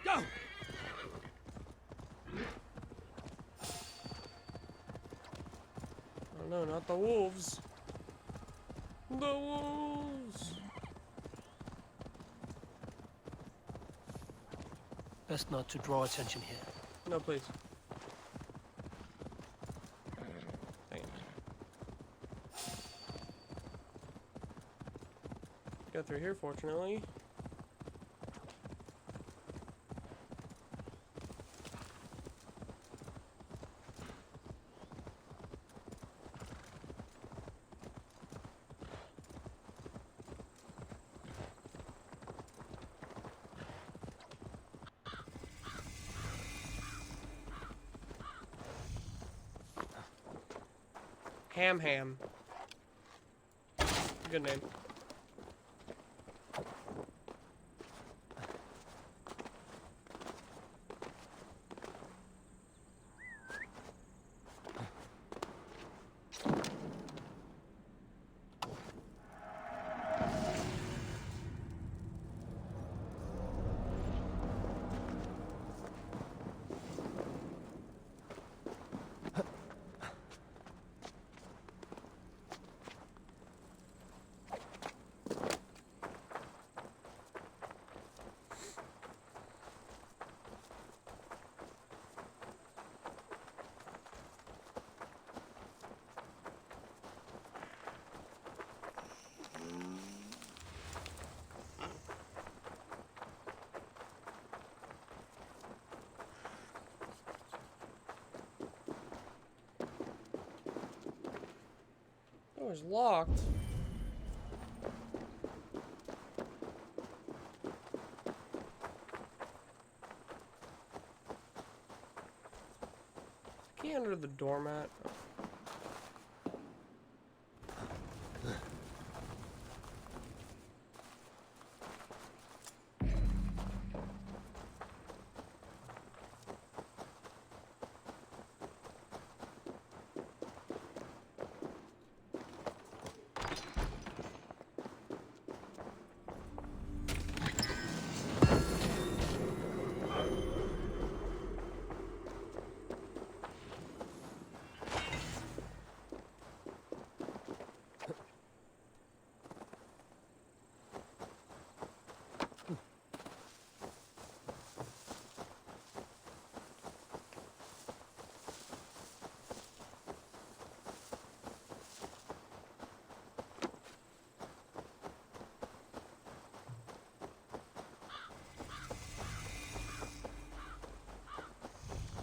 Go! Oh no, not the wolves. The wolves! Best not to draw attention here. No, please. Dang it. Go through here, fortunately. Ham. Good name. Door's locked. Key under the doormat.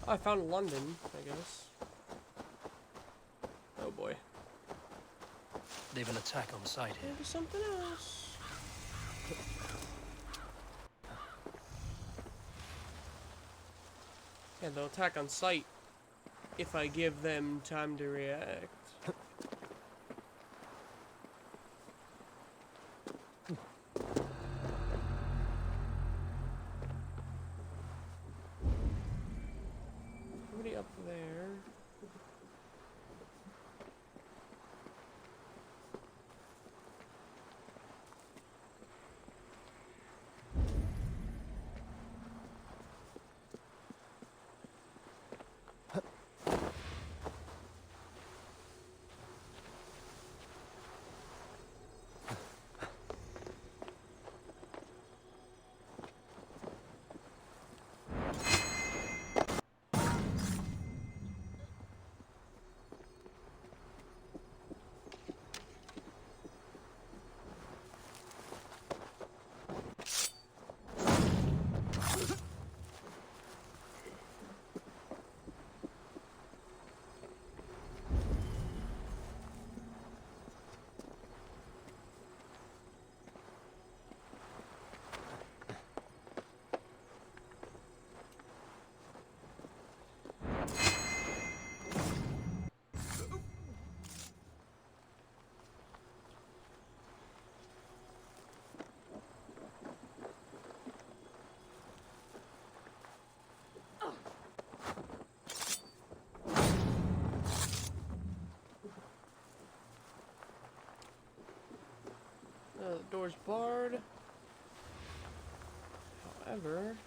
I found London, I guess. Oh boy. They've an attack on site here. Maybe something else. Yeah, they'll attack on sight if I give them time to react. Somebody up there. The door's barred. However...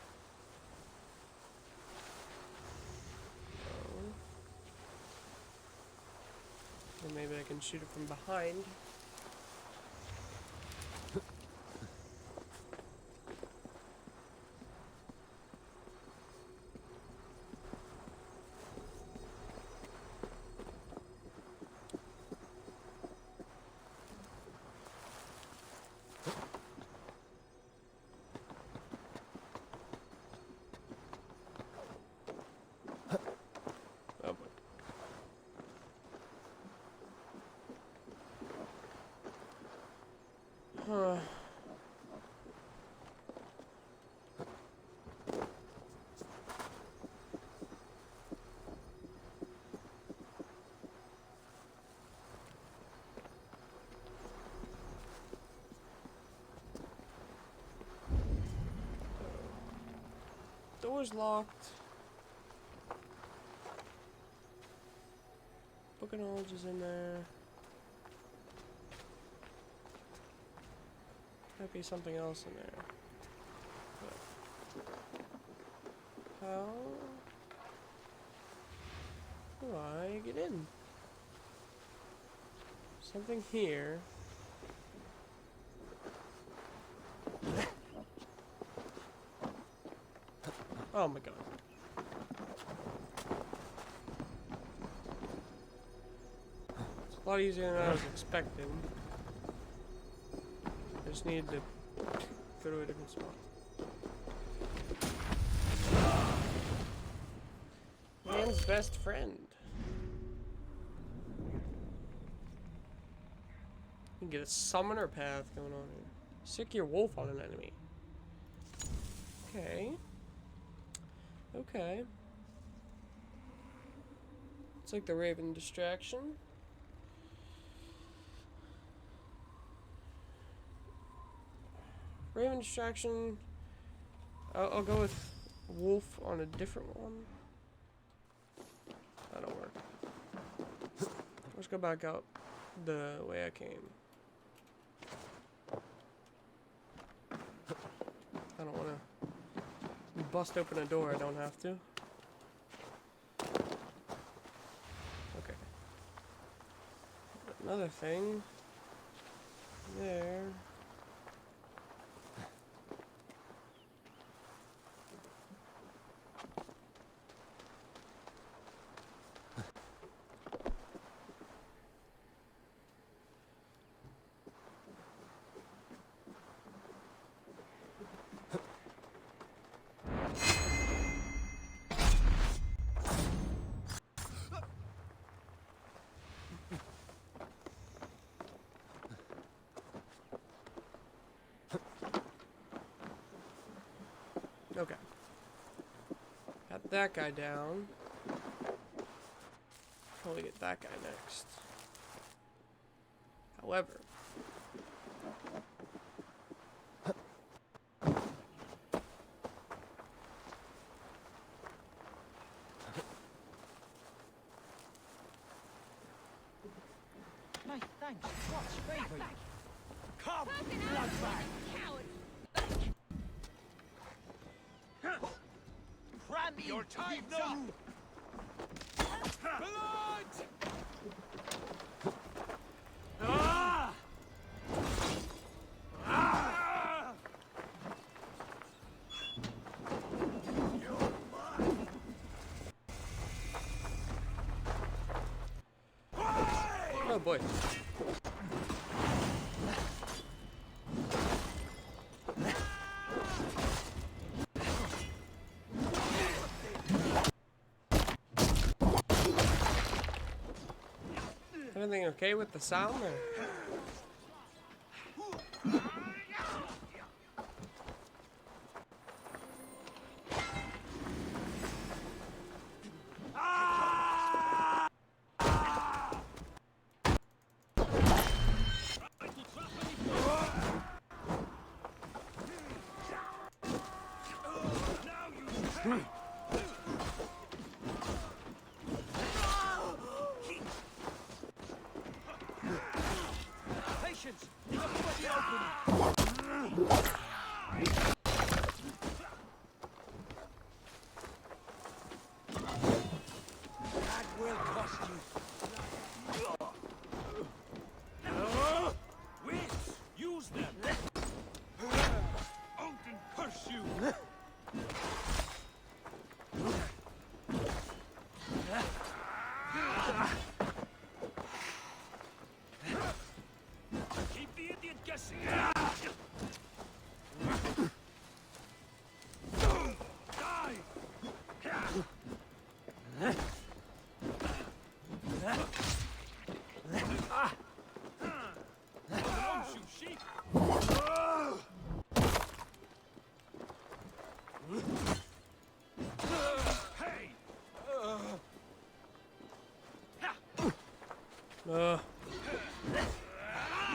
Or maybe I can shoot it from behind. Huh. Door's locked. Book of Knowledge is in there. Might be something else in there. But how do I get in? Something here. Oh my god. It's a lot easier than I was expecting. I just needed to go to a different spot. Man's best friend. You can get a summoner path going on here. Sick your wolf on an enemy. Okay. Okay. It's like the Raven distraction. Raven distraction. I'll go with wolf on a different one. That'll work. Let's go back out the way I came. I don't want to bust open a door. I don't have to. Okay. Another thing. There. Okay. Got that guy down. Probably get that guy next. However. My thanks. What's favor you? Come, bloodbag! Cranny, your time's up! Blood! Ah! Ah! You're mine! Oh boy. Everything okay with the sound or? Patience! Look for the opening! That will cost you. Wits! Use them! Odin curse you! Keep the idiot guessing! Die! Belongs you, sheep! Hey!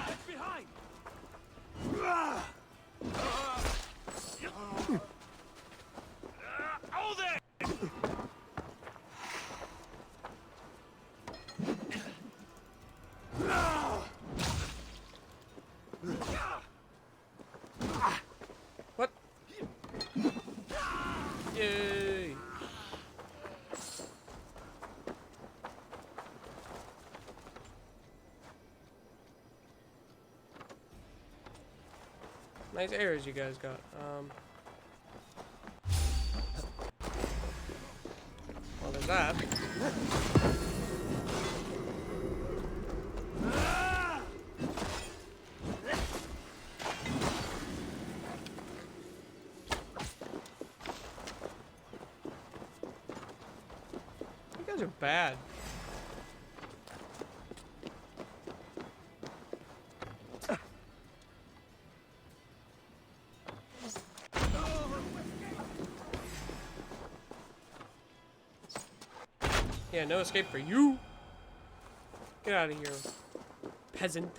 Get behind! Oh there! What? Yay! Nice arrows you guys got. Well, there's that. You guys are bad. Yeah, no escape for you. Get out of here, peasant.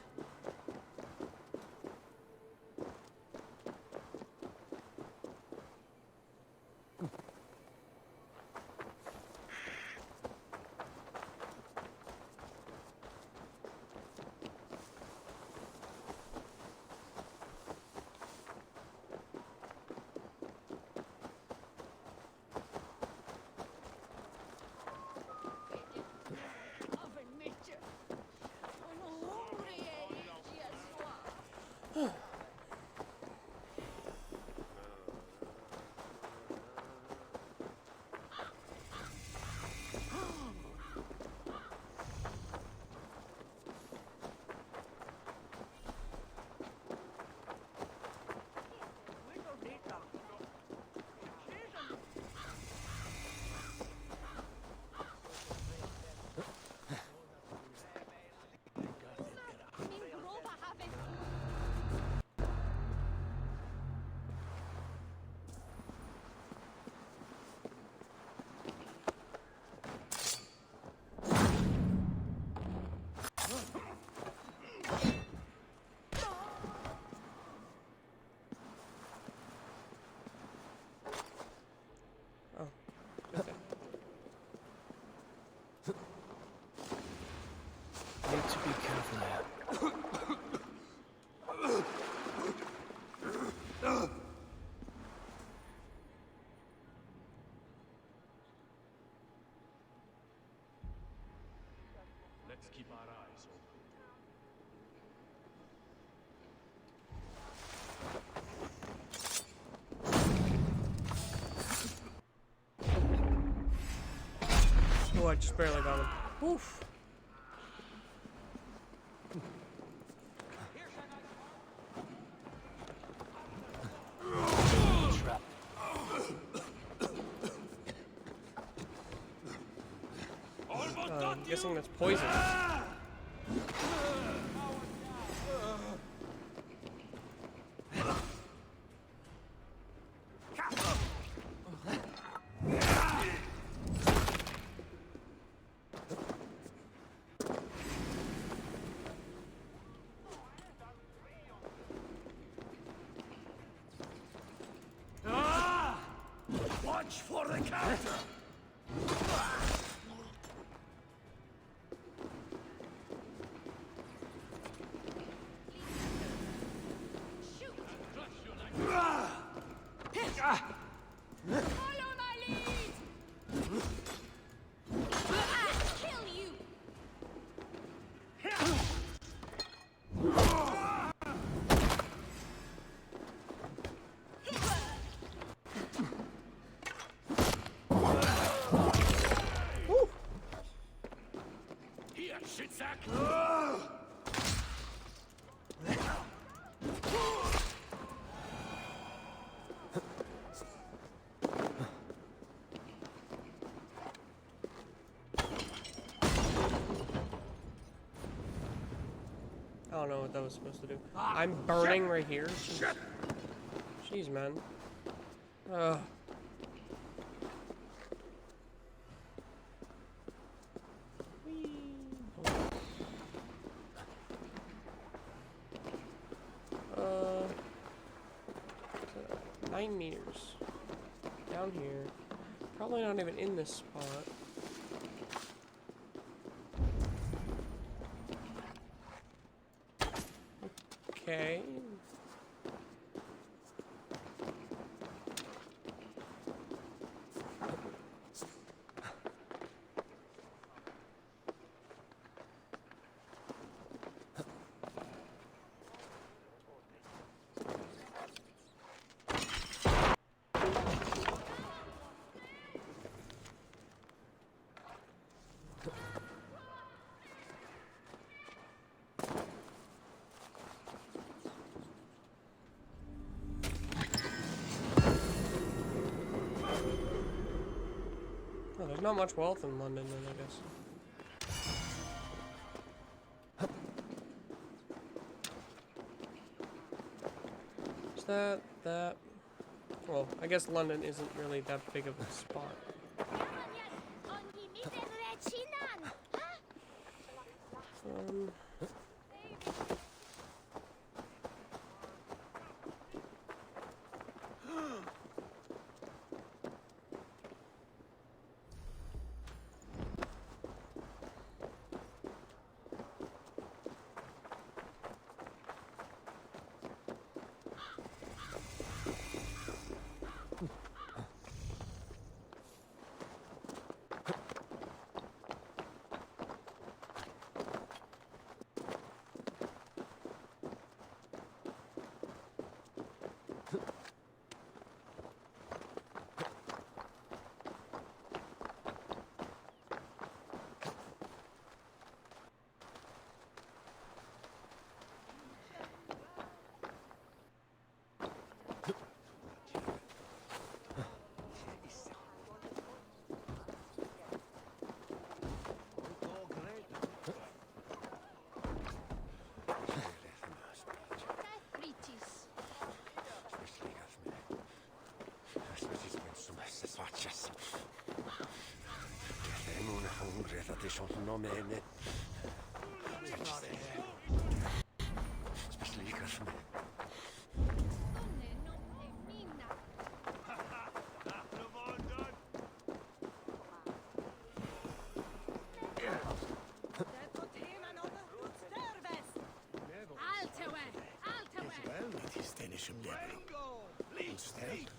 Need to be careful here. Let's keep our eyes open. Oh, I just barely got him. Oof. Trap. I'm guessing that's poison. Watch for the counter! Follow my lead! Kill you! Here, shitsack! I don't know what that was supposed to do. I'm burning right here. Jeez, jeez man. Ugh. Uh, 9 meters. Down here. Probably not even in this spot. Okay. Oh, there's not much wealth in London then, I guess. Is that... Well, I guess London isn't really that big of a spot.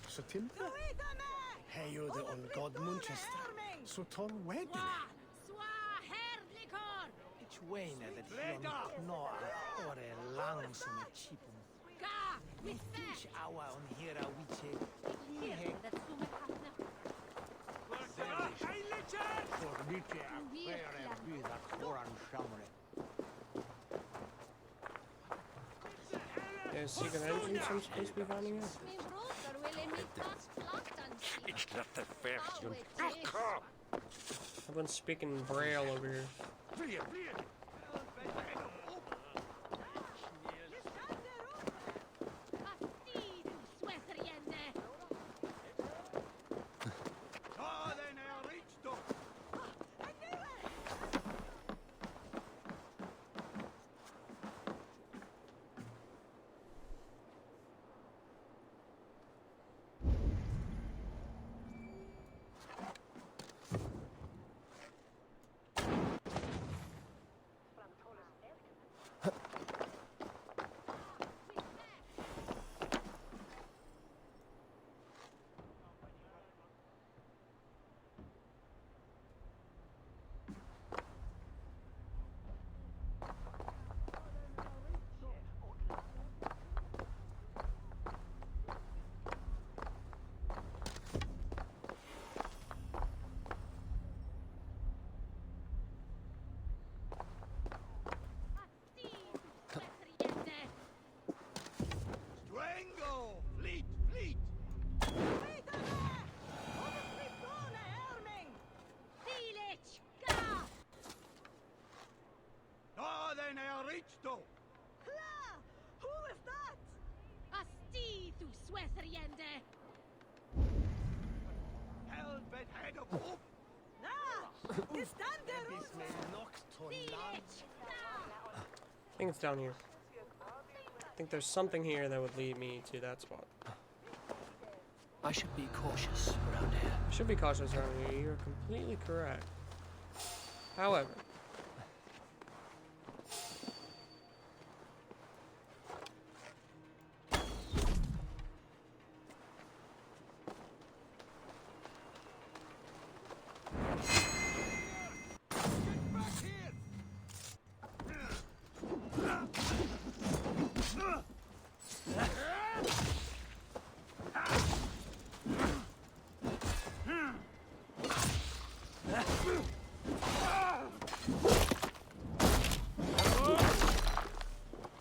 Så timpe. Her gjør det on God Manchester. Så tar wedden. Ikke wene det fjern knar og det langsomme chipen. Ikke aua on hera wiche. For lite affære byda foran shamre. There's a secret entrance I'm supposed to be finding out. Everyone's speaking Braille over here. red head of hope. I think it's down here. I think there's something here that would lead me to that spot. I should be cautious around here. I should be cautious around here. You're completely correct. However,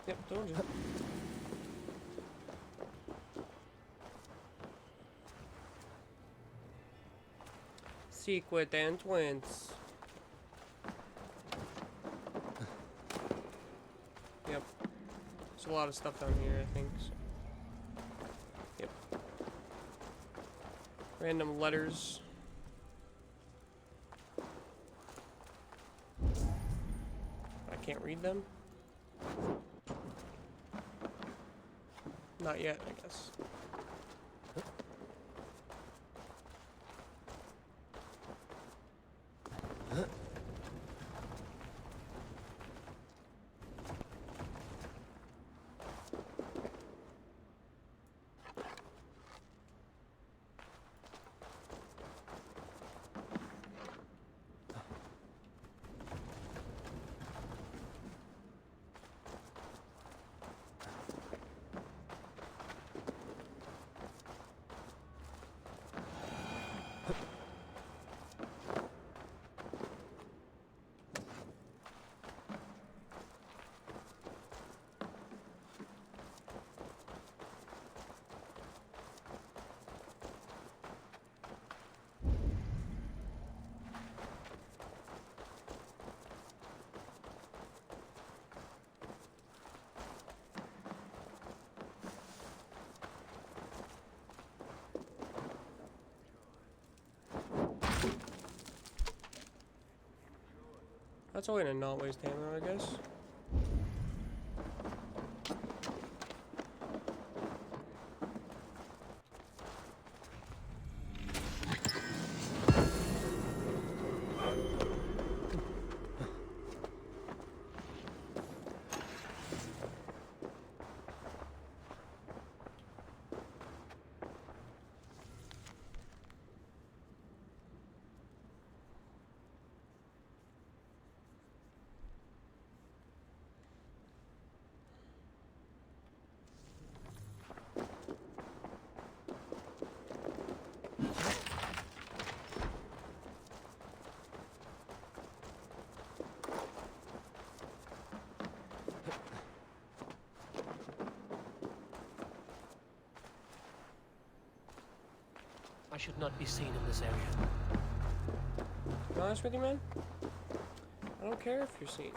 yep, told you. Secret and twins. Yep. There's a lot of stuff down here, I think. So. Yep. Random letters. I can't read them. Not yet, I guess. That's a way to not waste ammo, I guess. I should not be seen in this area. To be honest with you, man, I don't care if you're seen.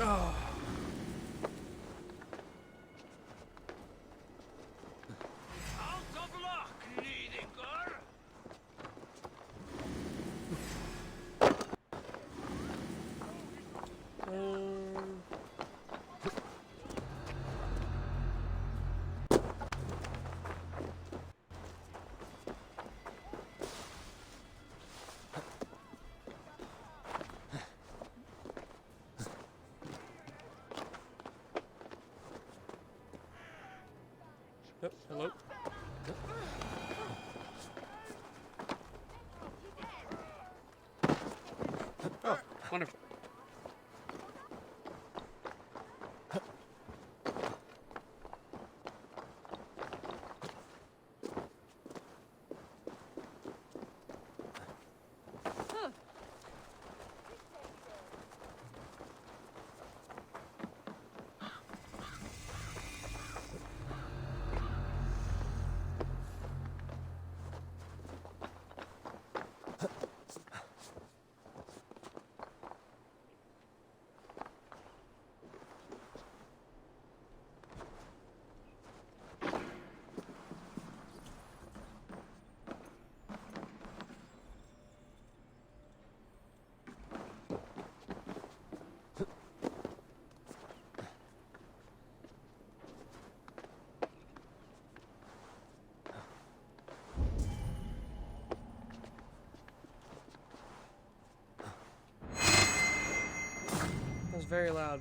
Oh. Out of luck, leading Gore. Oh, hello. Oh, wonderful. very loud.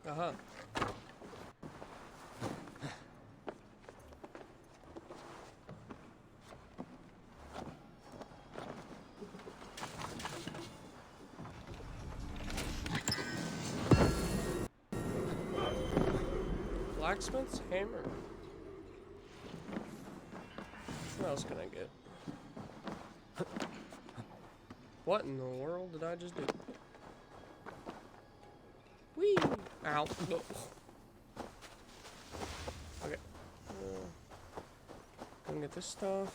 Uh-huh. Blacksmith's hammer. What else can I get? What in the world did I just do? Whee! Ow. No. Okay. Gonna get this stuff.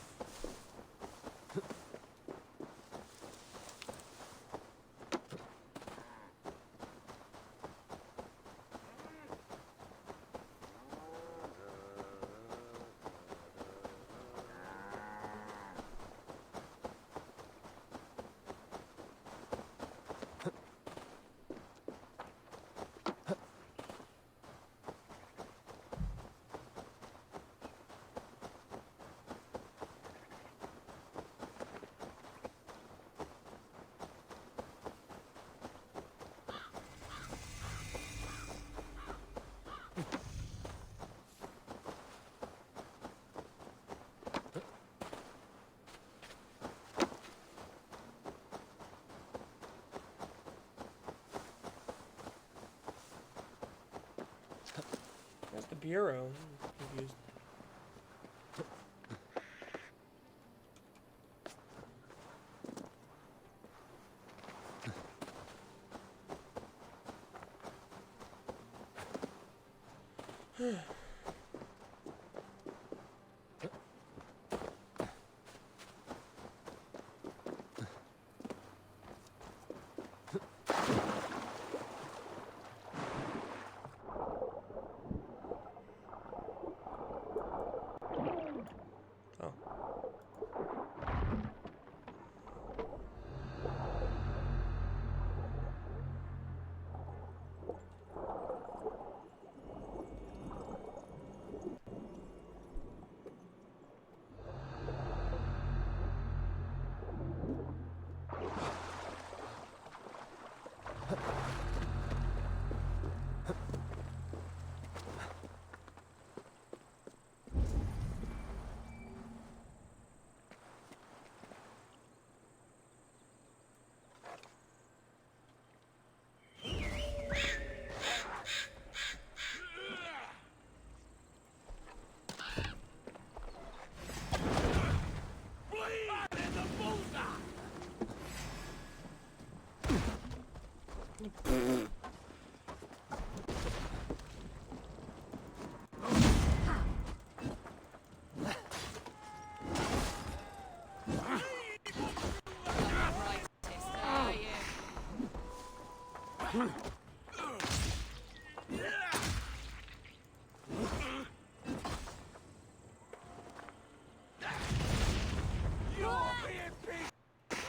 That's the bureau. I'm confused.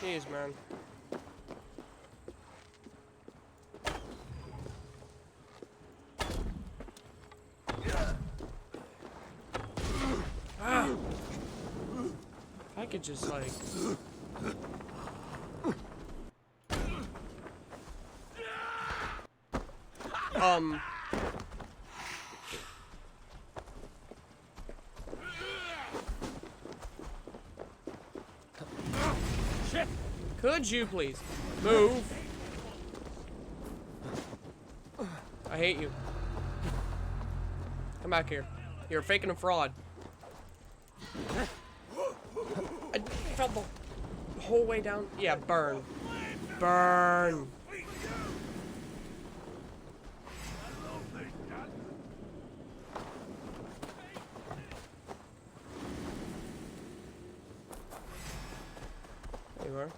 Jeez, man. Ah! If I could just like... Could you please move? I hate you. Come back here. You're faking a fraud. I fell the whole way down. Yeah, burn. Burn. There you are.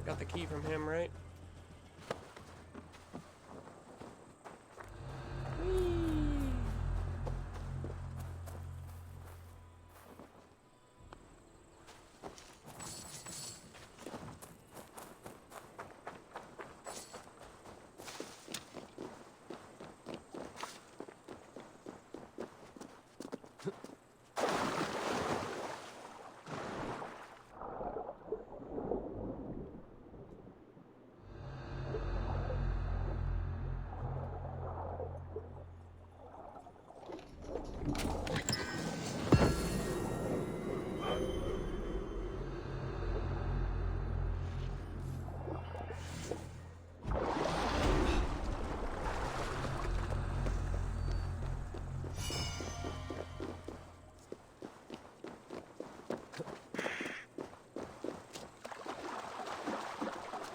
Got the key from him, right?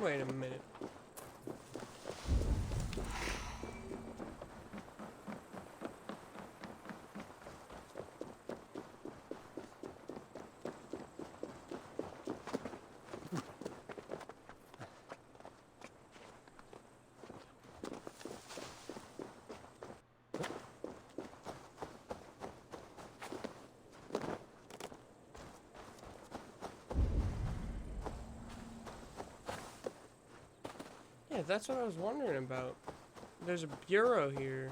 Wait a minute. Yeah, that's what I was wondering about. There's a bureau here.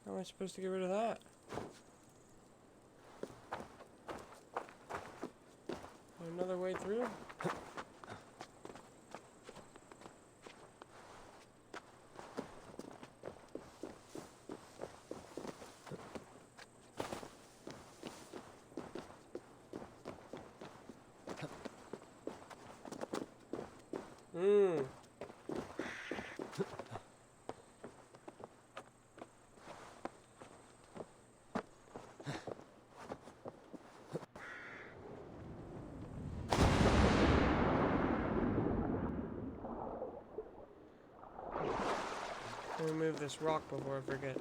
How am I supposed to get rid of that? Another way through? Let me move this rock before I forget.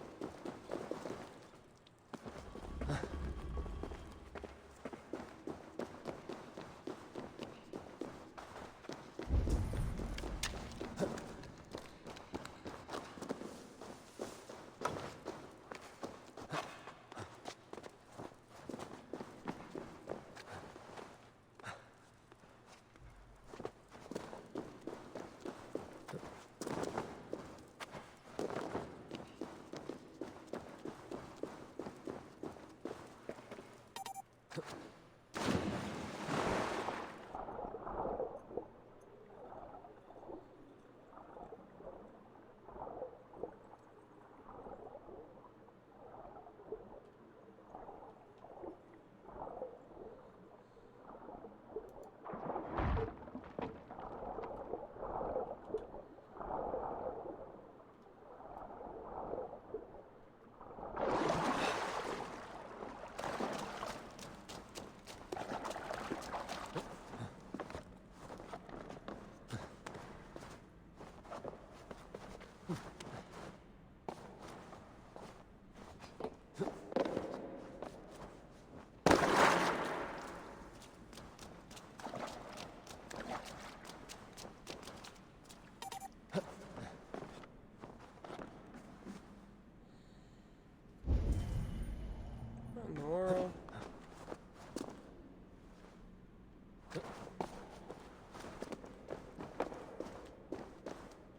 in the world?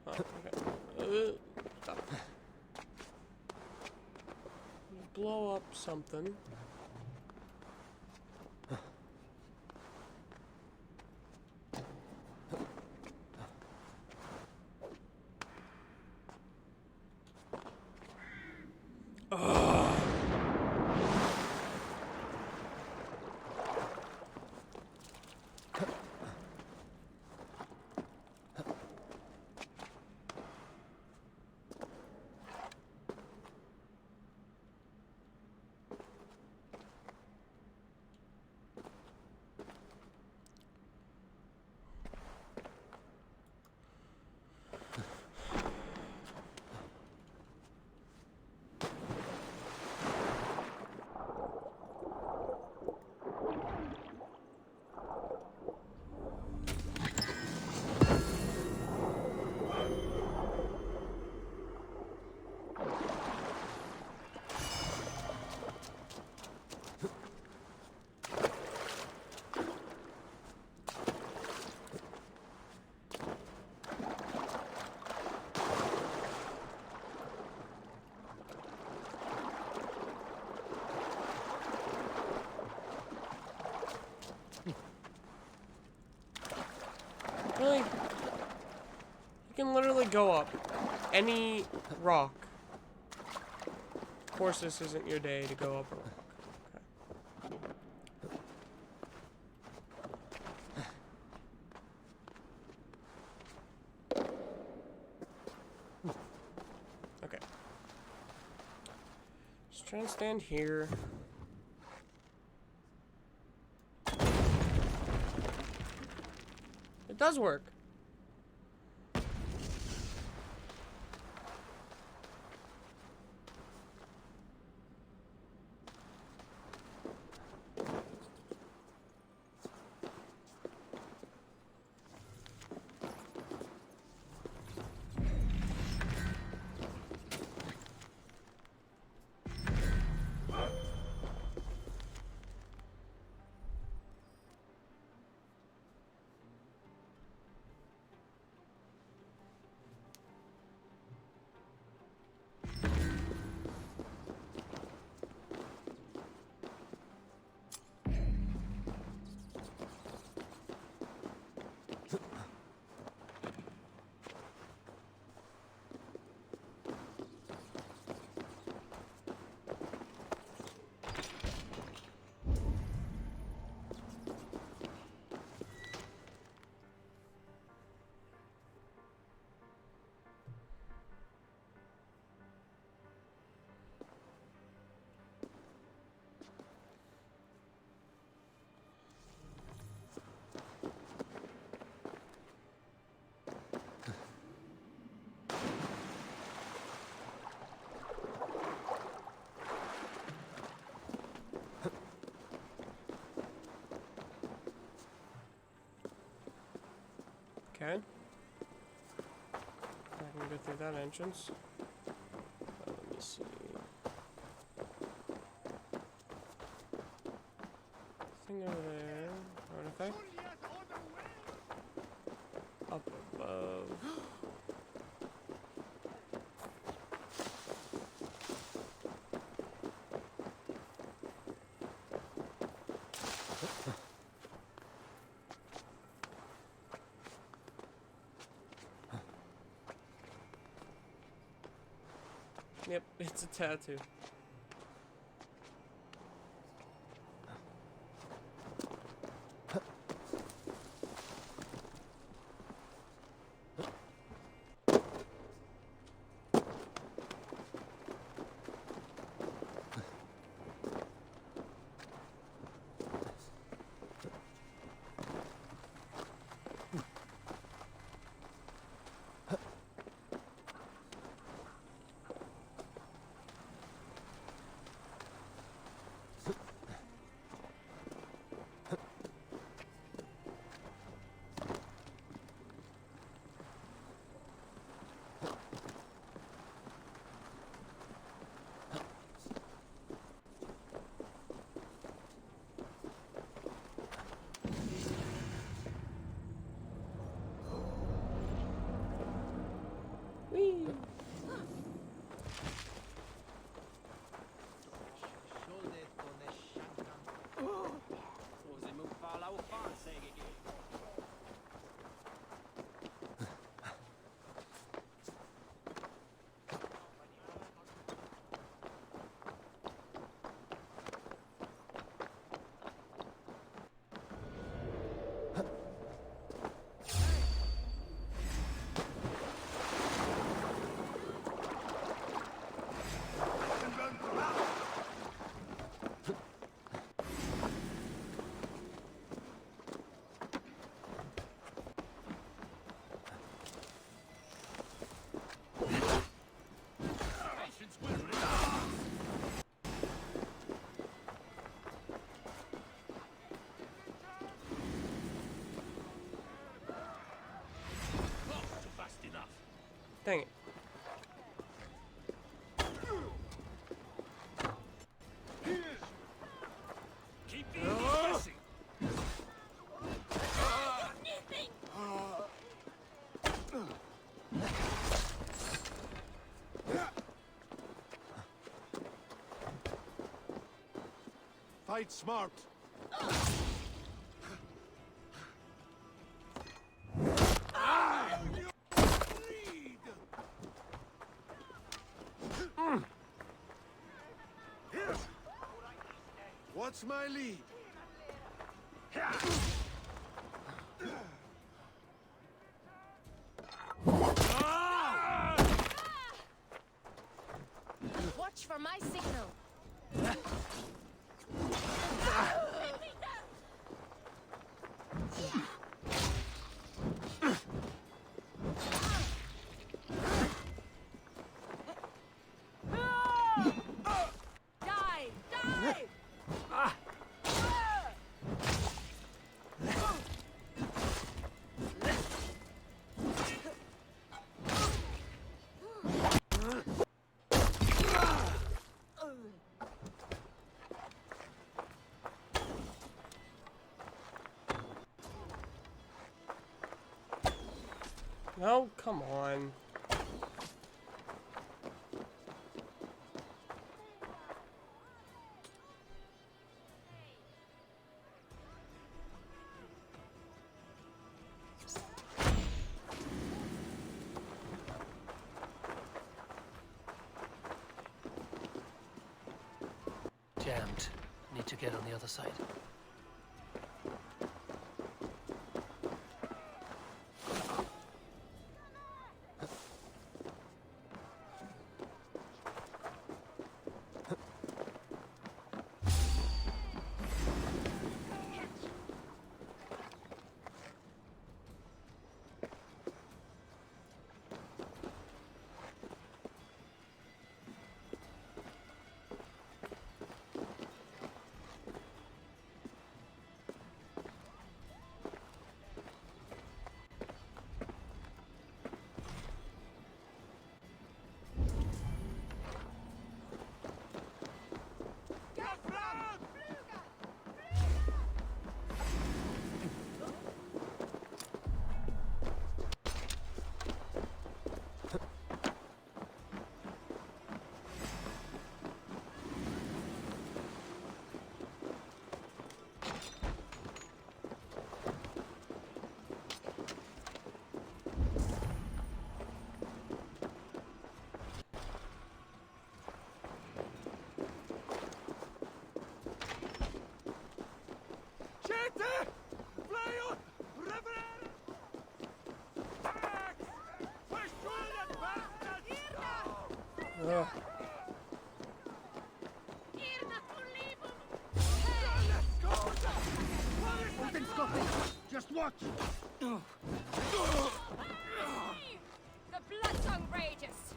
Oh, okay. Stop. Blow up something. Really? You can literally go up any rock. Of course, this isn't your day to go up a rock. Okay. Just trying to stand here. It does work. Okay. I can go through that entrance. Let me see. Thing over there. Artifact. Up above. Yep, it's a tattoo. Whee! Dang it. Keep the guessing. Fight smart. What's my lead? Watch for my signal. Die! Die! No, come on. Jammed. Need to get on the other side. Ugh. Just watch. The blood tongue rages.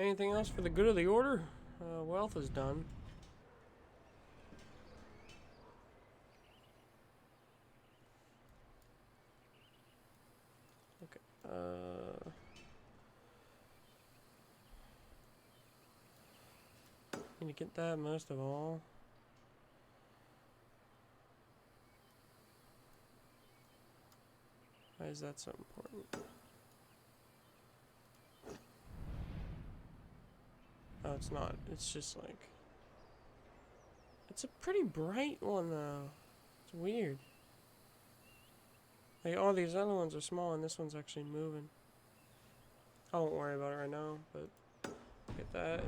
anything else for the good of the order? Wealth is done. Okay. Need to get that most of all. Why is that so important? Oh, it's not. It's just like... It's a pretty bright one, though. It's weird. Like, all these other ones are small, and this one's actually moving. I won't worry about it right now, but... Get that.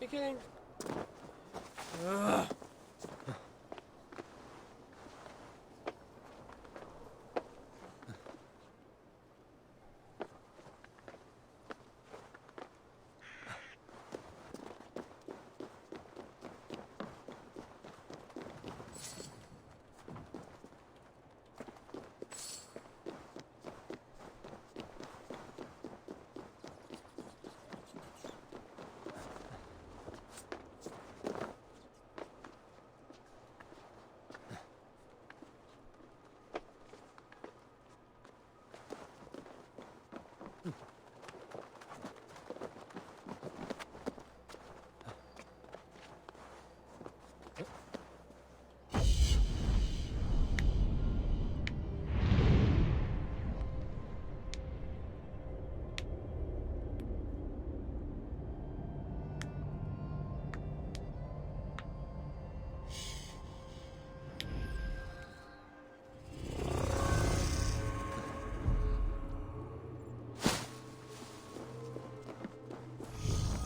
You kidding? Ugh.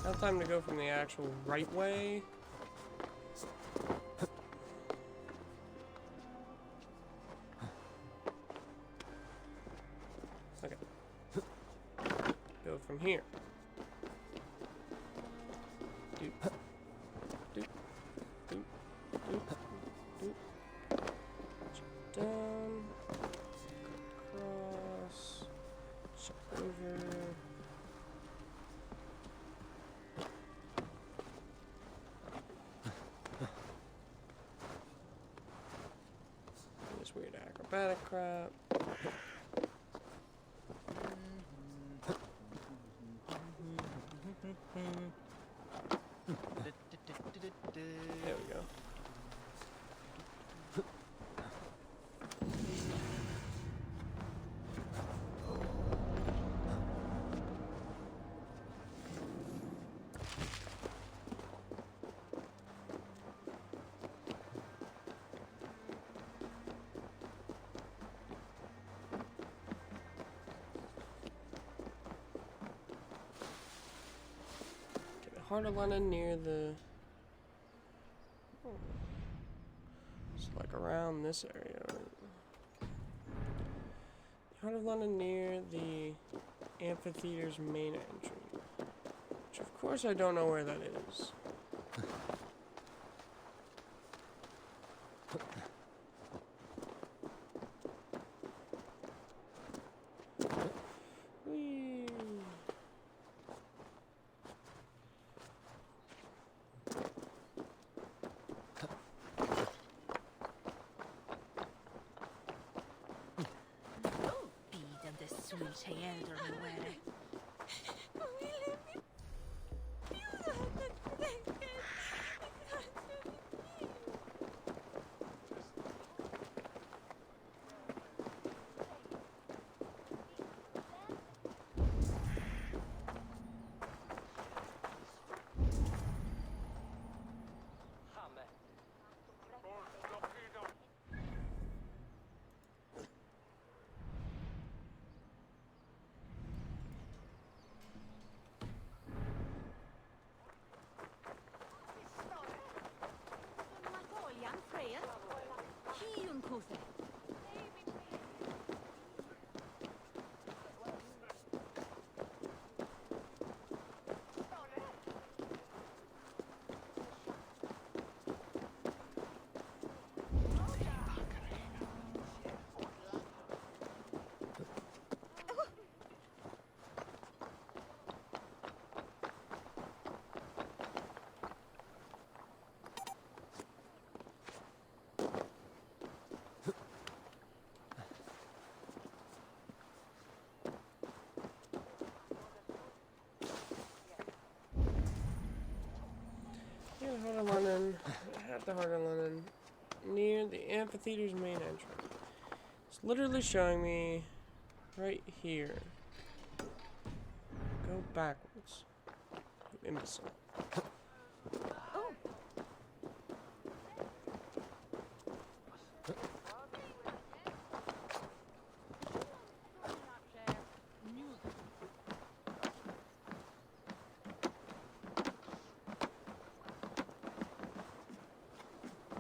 Now time to go from the actual right way. Okay. Go from here. Doop. Doop. Doop. Doop. Doop. Jump down. Cross. Jump over. Weird acrobatic crap. There we go. Heart of London near the... It's like around this area. Heart of London near the amphitheater's main entry. Which of course I don't know where that is. Whee. Yeah, Heart of London. At the Heart of London. Near the amphitheater's main entrance. It's literally showing me right here. Go backwards. You imbecile.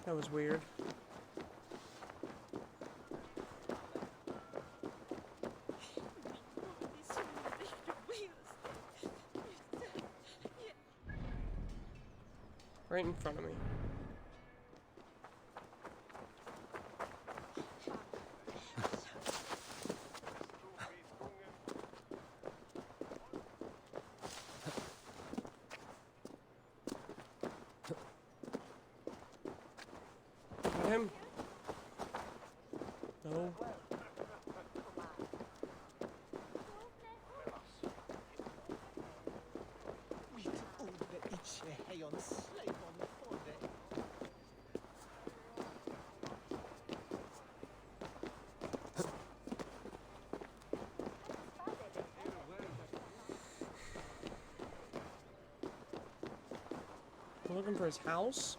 That was weird. Right in front of me. Got him? No. We're looking for his house?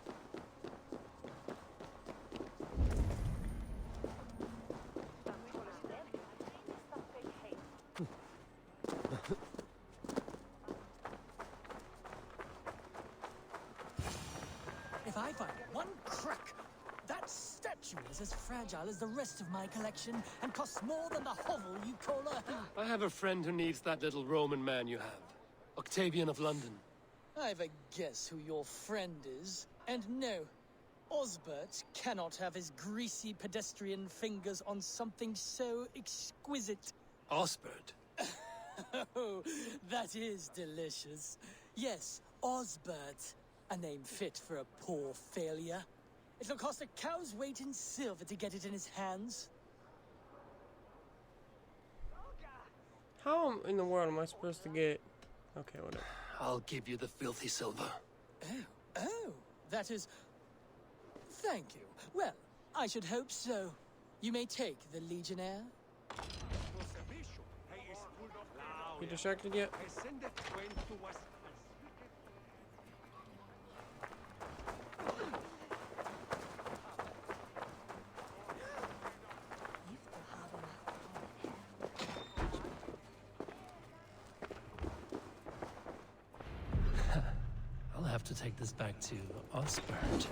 If I find one crack, that statue is as fragile as the rest of my collection and costs more than the hovel you call a home. I have a friend who needs that little Roman man you have. Octavian of London. I've a guess who your friend is. And no, Osbert cannot have his greasy pedestrian fingers on something so exquisite. Osbert? Oh, that is delicious. Yes, Osbert. A name fit for a poor failure. It'll cost a cow's weight in silver to get it in his hands. How in the world am I supposed to get... Okay, whatever. I'll give you the filthy silver. Oh, that is... Thank you. Well, I should hope so. You may take the Legionnaire. You distracted yet? I'll have to take this back to Osbert.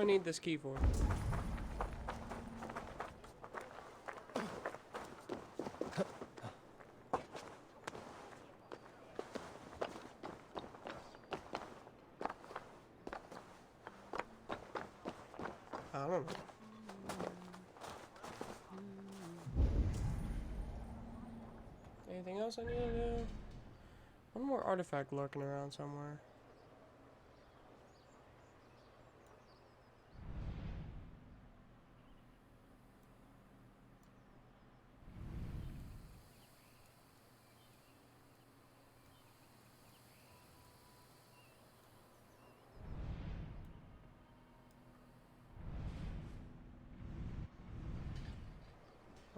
need this key for? I don't know. Anything else I need to do? One more artifact lurking around somewhere.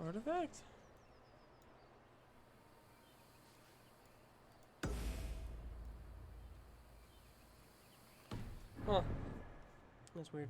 Artifact? Huh. That's weird.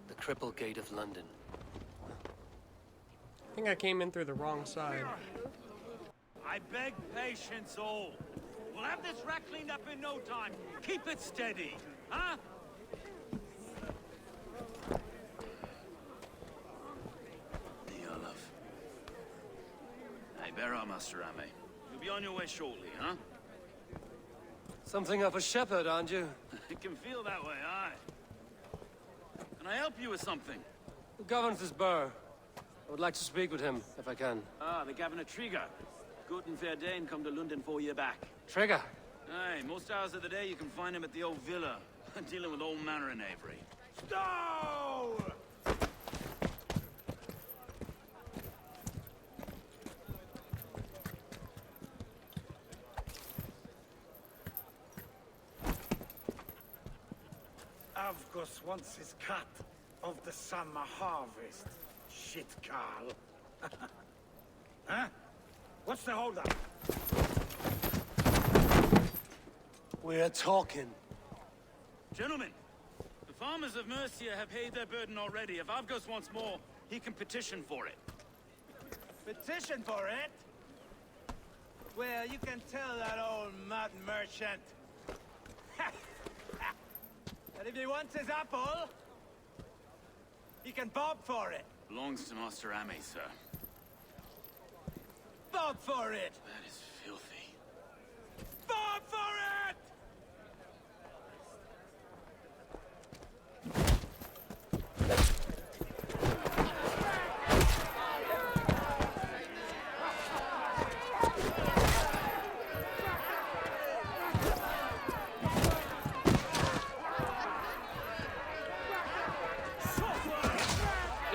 The Cripple Gate of London. I think I came in through the wrong side. I beg patience, all. We'll have this wreck cleaned up in no time. Keep it steady, huh? Olaf. Hey, bear up, Master Ame. You'll be on your way shortly, huh? Something of a shepherd, aren't you? It can feel that way, aye. Can I help you with something? Who governs this burr? I would like to speak with him, if I can. Ah, the Governor Trigger. Good and fair Dane come to London 4 year back. Trigger? Aye, most hours of the day you can find him at the old villa, dealing with all manner in Avery. Stow! Avgos wants his cut of the summer harvest. Shit, Carl. Huh? What's the holdup? We're talking. Gentlemen, the farmers of Mercia have paid their burden already. If Avgos wants more, he can petition for it. Petition for it? Well, you can tell that old mud merchant. And if he wants his apple, he can bob for it. Belongs to Master Ame, sir. Bob for it! That is filthy. Bob for it!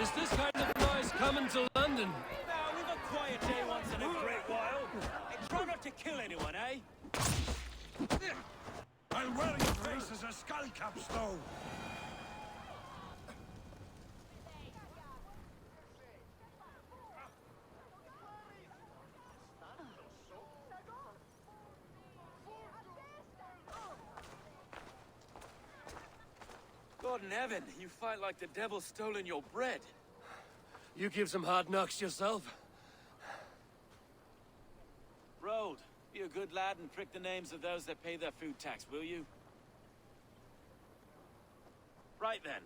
Is this kind of noise coming to London? Now, we've a quiet day once in a great while. And try not to kill anyone, eh? I'll wear your face as a skull capstone. God in heaven, you fight like the devil's stolen your bread. You give some hard knocks yourself? Road, be a good lad and prick the names of those that pay their food tax, will you? Right then.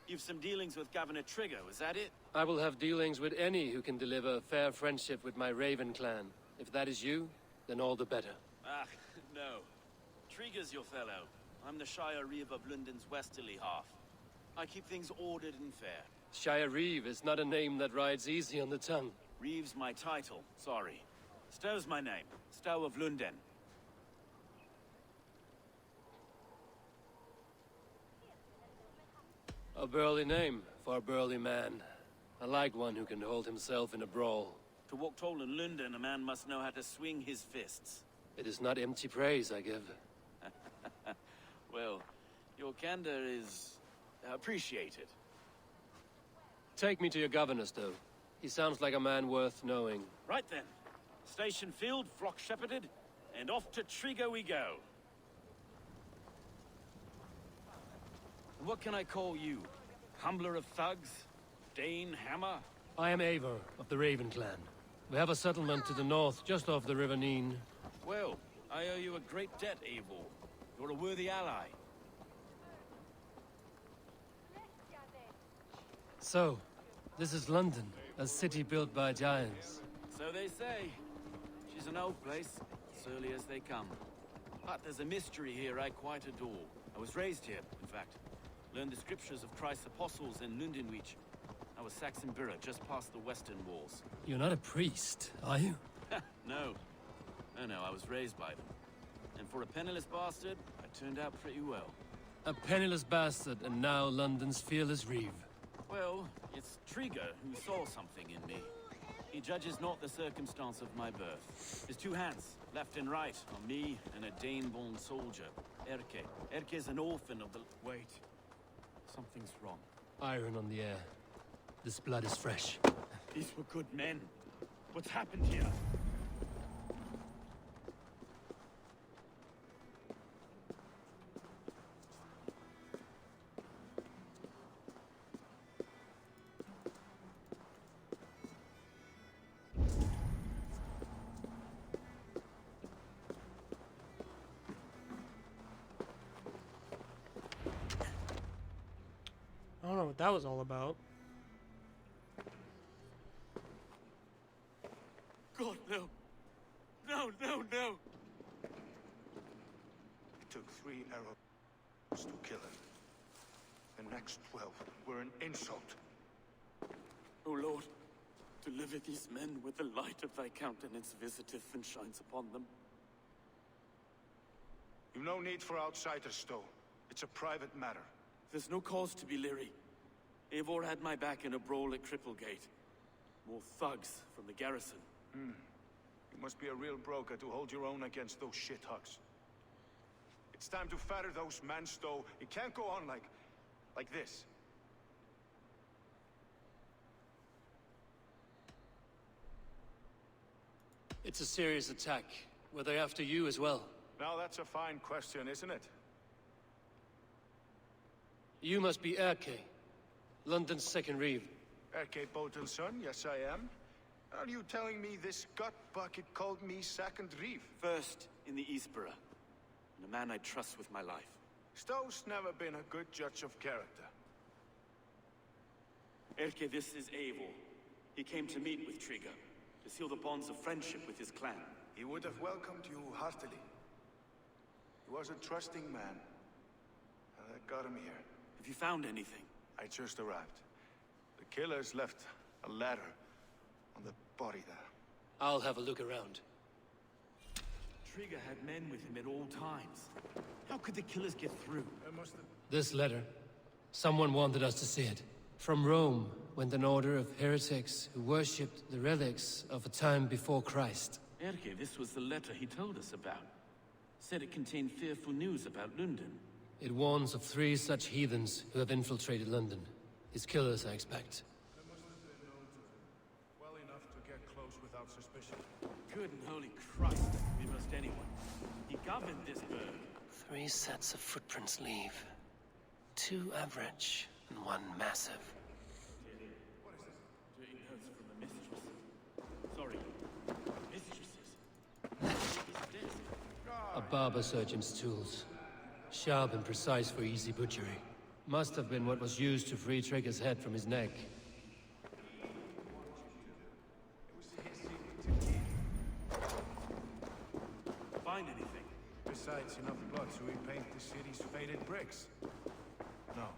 You've some dealings with Governor Trigger, was that it? I will have dealings with any who can deliver a fair friendship with my Raven clan. If that is you, then all the better. Ah, no. Trigger's your fellow. I'm the Shire Reeve of London's westerly half. I keep things ordered and fair. Shire Reeve is not a name that rides easy on the tongue. Reeve's my title, sorry. Stow's my name. Stow of London. A burly name for a burly man. I like one who can hold himself in a brawl. To walk tall in London, a man must know how to swing his fists. It is not empty praise I give. Well, your candor is appreciated. Take me to your governor, Stowe. He sounds like a man worth knowing. Right then. Station filled, flock shepherded, and off to Trigo we go. What can I call you? Humbler of thugs? Dane Hammer? I am Eivor, of the Raven clan. We have a settlement to the north, just off the River Neen. Well, I owe you a great debt, Eivor. You're a worthy ally. So, this is London, a city built by giants. So they say. She's an old place, as early as they come. But there's a mystery here I quite adore. I was raised here, in fact. Learned the scriptures of Christ's apostles in Lundenwich. I was Saxon Borough, just past the western walls. You're not a priest, are you? No. No, I was raised by them. And for a penniless bastard, I turned out pretty well. A penniless bastard, and now London's fearless reeve. Well, it's Trigo who saw something in me. He judges not the circumstance of my birth. His two hands, left and right, on me and a Dane-born soldier, Erke. Erke's an orphan of the... Wait. Something's wrong. Iron on the air. This blood is fresh. These were good men. What's happened here? I don't know what that was all about. God, no. No. It took 3 arrows to kill him. The next 12 were an insult. O Lord, deliver these men with the light of thy countenance visiteth and shines upon them. You've no need for outsiders, Stowe. It's a private matter. There's no cause to be leery. Eivor had my back in a brawl at Cripplegate. More thugs from the garrison. You must be a real broker to hold your own against those shithugs. It's time to fetter those men, Stowe. It can't go on like this. It's a serious attack. Were they after you as well? Now that's a fine question, isn't it? You must be Erke, London's second reeve. Erke Bolton's son, yes I am. Are you telling me this gut bucket called me second reeve? First in the Eastborough, and a man I trust with my life. Stowe's never been a good judge of character. Erke, this is Eivor. He came to meet with Trigo, to seal the bonds of friendship with his clan. He would have welcomed you heartily. He was a trusting man. And I got him here. Have you found anything? I just arrived. The killers left a ladder on the body there. I'll have a look around. Trigo had men with him at all times. How could the killers get through? This letter. Someone wanted us to see it. From Rome went an order of heretics who worshipped the relics of a time before Christ. Erke, this was the letter he told us about. Said it contained fearful news about London. It warns of 3 such heathens who have infiltrated London. His killers, I expect. They must have been known to him. Well enough to get close without suspicion. Good and holy Christ, we must anyone. He governed this burg. 3 sets of footprints leave. 2 average, and 1 massive. Taking notes from the mistress. Sorry, mistresses. His desk. A barber surgeon's tools. Sharp and precise for easy butchery. Must have been what was used to free Trigger's head from his neck. Find anything? Besides enough blood to repaint the city's faded bricks. No.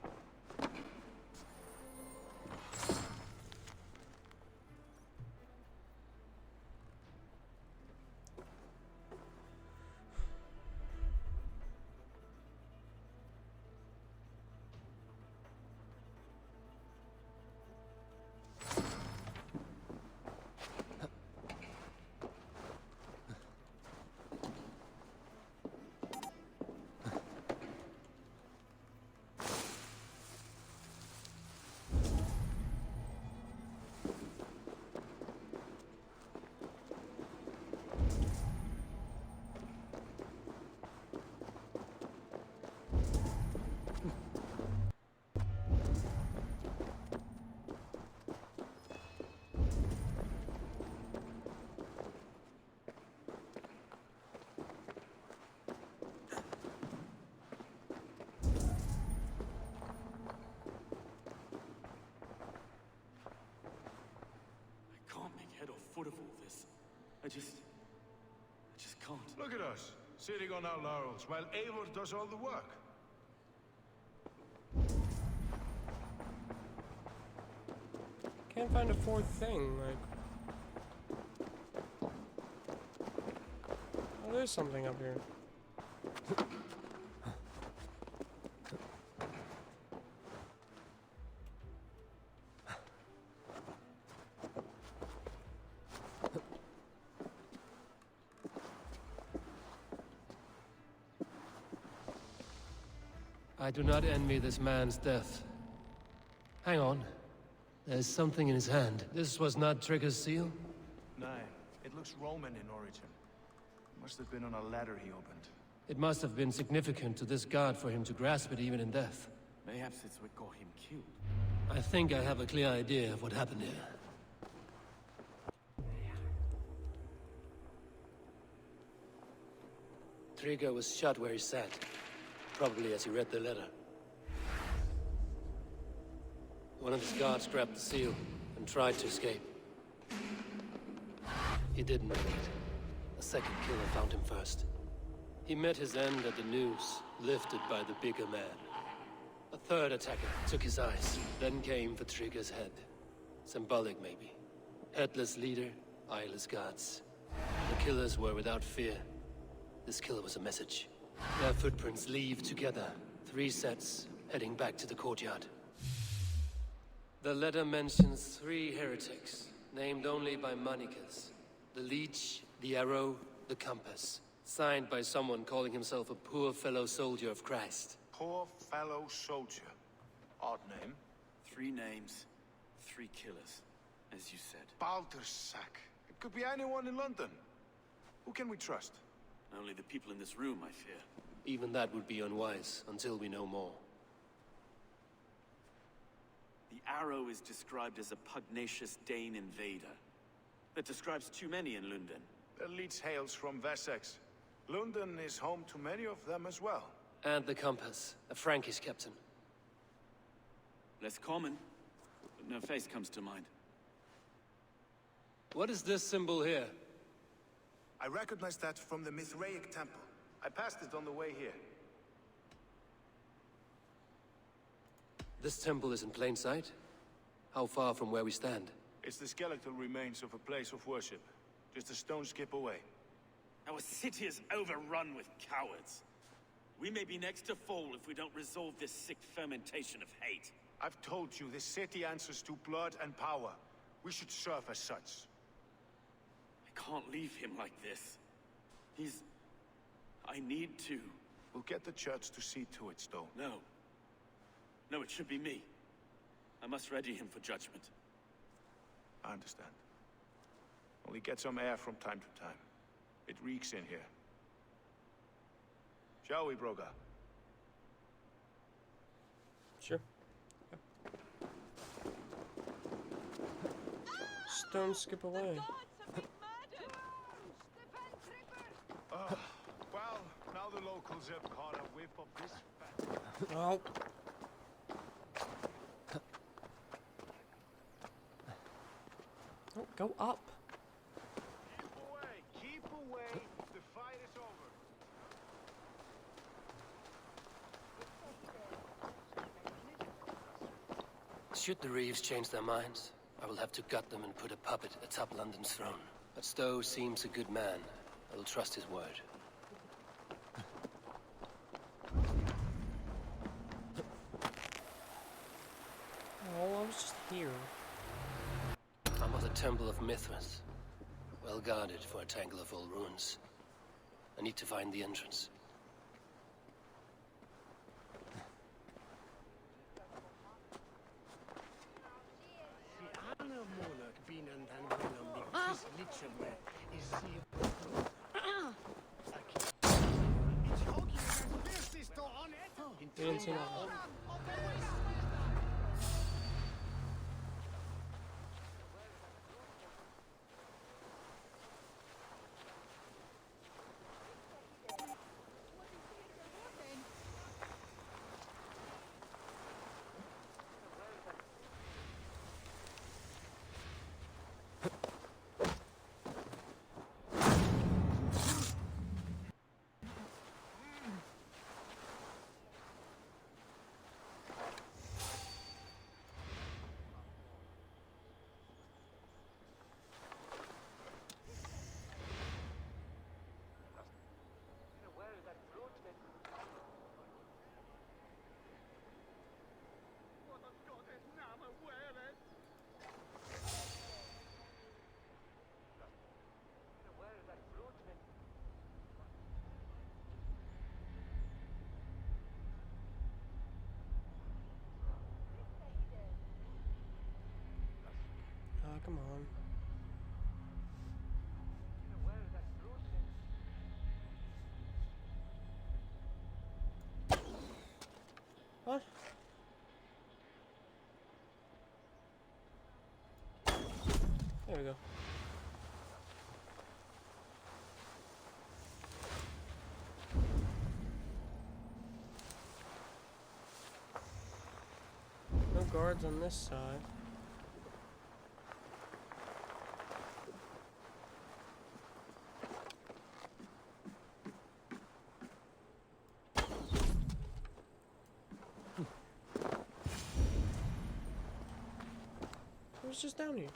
I just can't. Look at us, sitting on our laurels, while Eivor does all the work. Can't find a fourth thing, like... Oh, there's something up here. I do not envy this man's death. Hang on. There's something in his hand. This was not Trigger's seal? No, it looks Roman in origin. Must have been on a ladder he opened. It must have been significant to this god for him to grasp it even in death. Mayhaps it's what got him killed. I think I have a clear idea of what happened here. Trigger was shot where he sat. Probably as he read the letter. One of his guards grabbed the seal and tried to escape. He didn't make it. A second killer found him first. He met his end at the noose, lifted by the bigger man. A third attacker took his eyes, then came for Trigger's head. Symbolic, maybe. Headless leader, eyeless guards. The killers were without fear. This killer was a message. Their footprints leave together. 3 sets, heading back to the courtyard. The letter mentions 3 heretics, named only by monikers. The Leech, the Arrow, the Compass. Signed by someone calling himself a poor fellow soldier of Christ. Poor fellow soldier. Odd name. 3 names, 3 killers, as you said. Baldersack. It could be anyone in London. Who can we trust? Only the people in this room, I fear. Even that would be unwise, until we know more. The Arrow is described as a pugnacious Dane invader. That describes too many in London. The Leech hails from Wessex. London is home to many of them as well. And the Compass, a Frankish captain. Less common, but no face comes to mind. What is this symbol here? I recognize that from the Mithraic temple. I passed it on the way here. This temple is in plain sight? How far from where we stand? It's the skeletal remains of a place of worship. Just a stone's skip away. Our city is overrun with cowards. We may be next to fall if we don't resolve this sick fermentation of hate. I've told you, this city answers to blood and power. We should serve as such. I can't leave him like this. I need to. We'll get the church to see to it, Stowe. No. No, it should be me. I must ready him for judgment. I understand. Only get some air from time to time. It reeks in here. Shall we, Broga? Sure. Stone skip away. Well, now the locals have caught a whiff of this fat. Oh. Oh, go up. Keep away. The fight is over. Should the Reeves change their minds, I will have to gut them and put a puppet atop London's throne. But Stowe seems a good man. I will trust his word. Oh, I was just here. I'm at the Temple of Mithras. Well guarded for a tangle of old ruins. I need to find the entrance. Didn't see that. Come on. What? There we go. No guards on this side. It was just down here.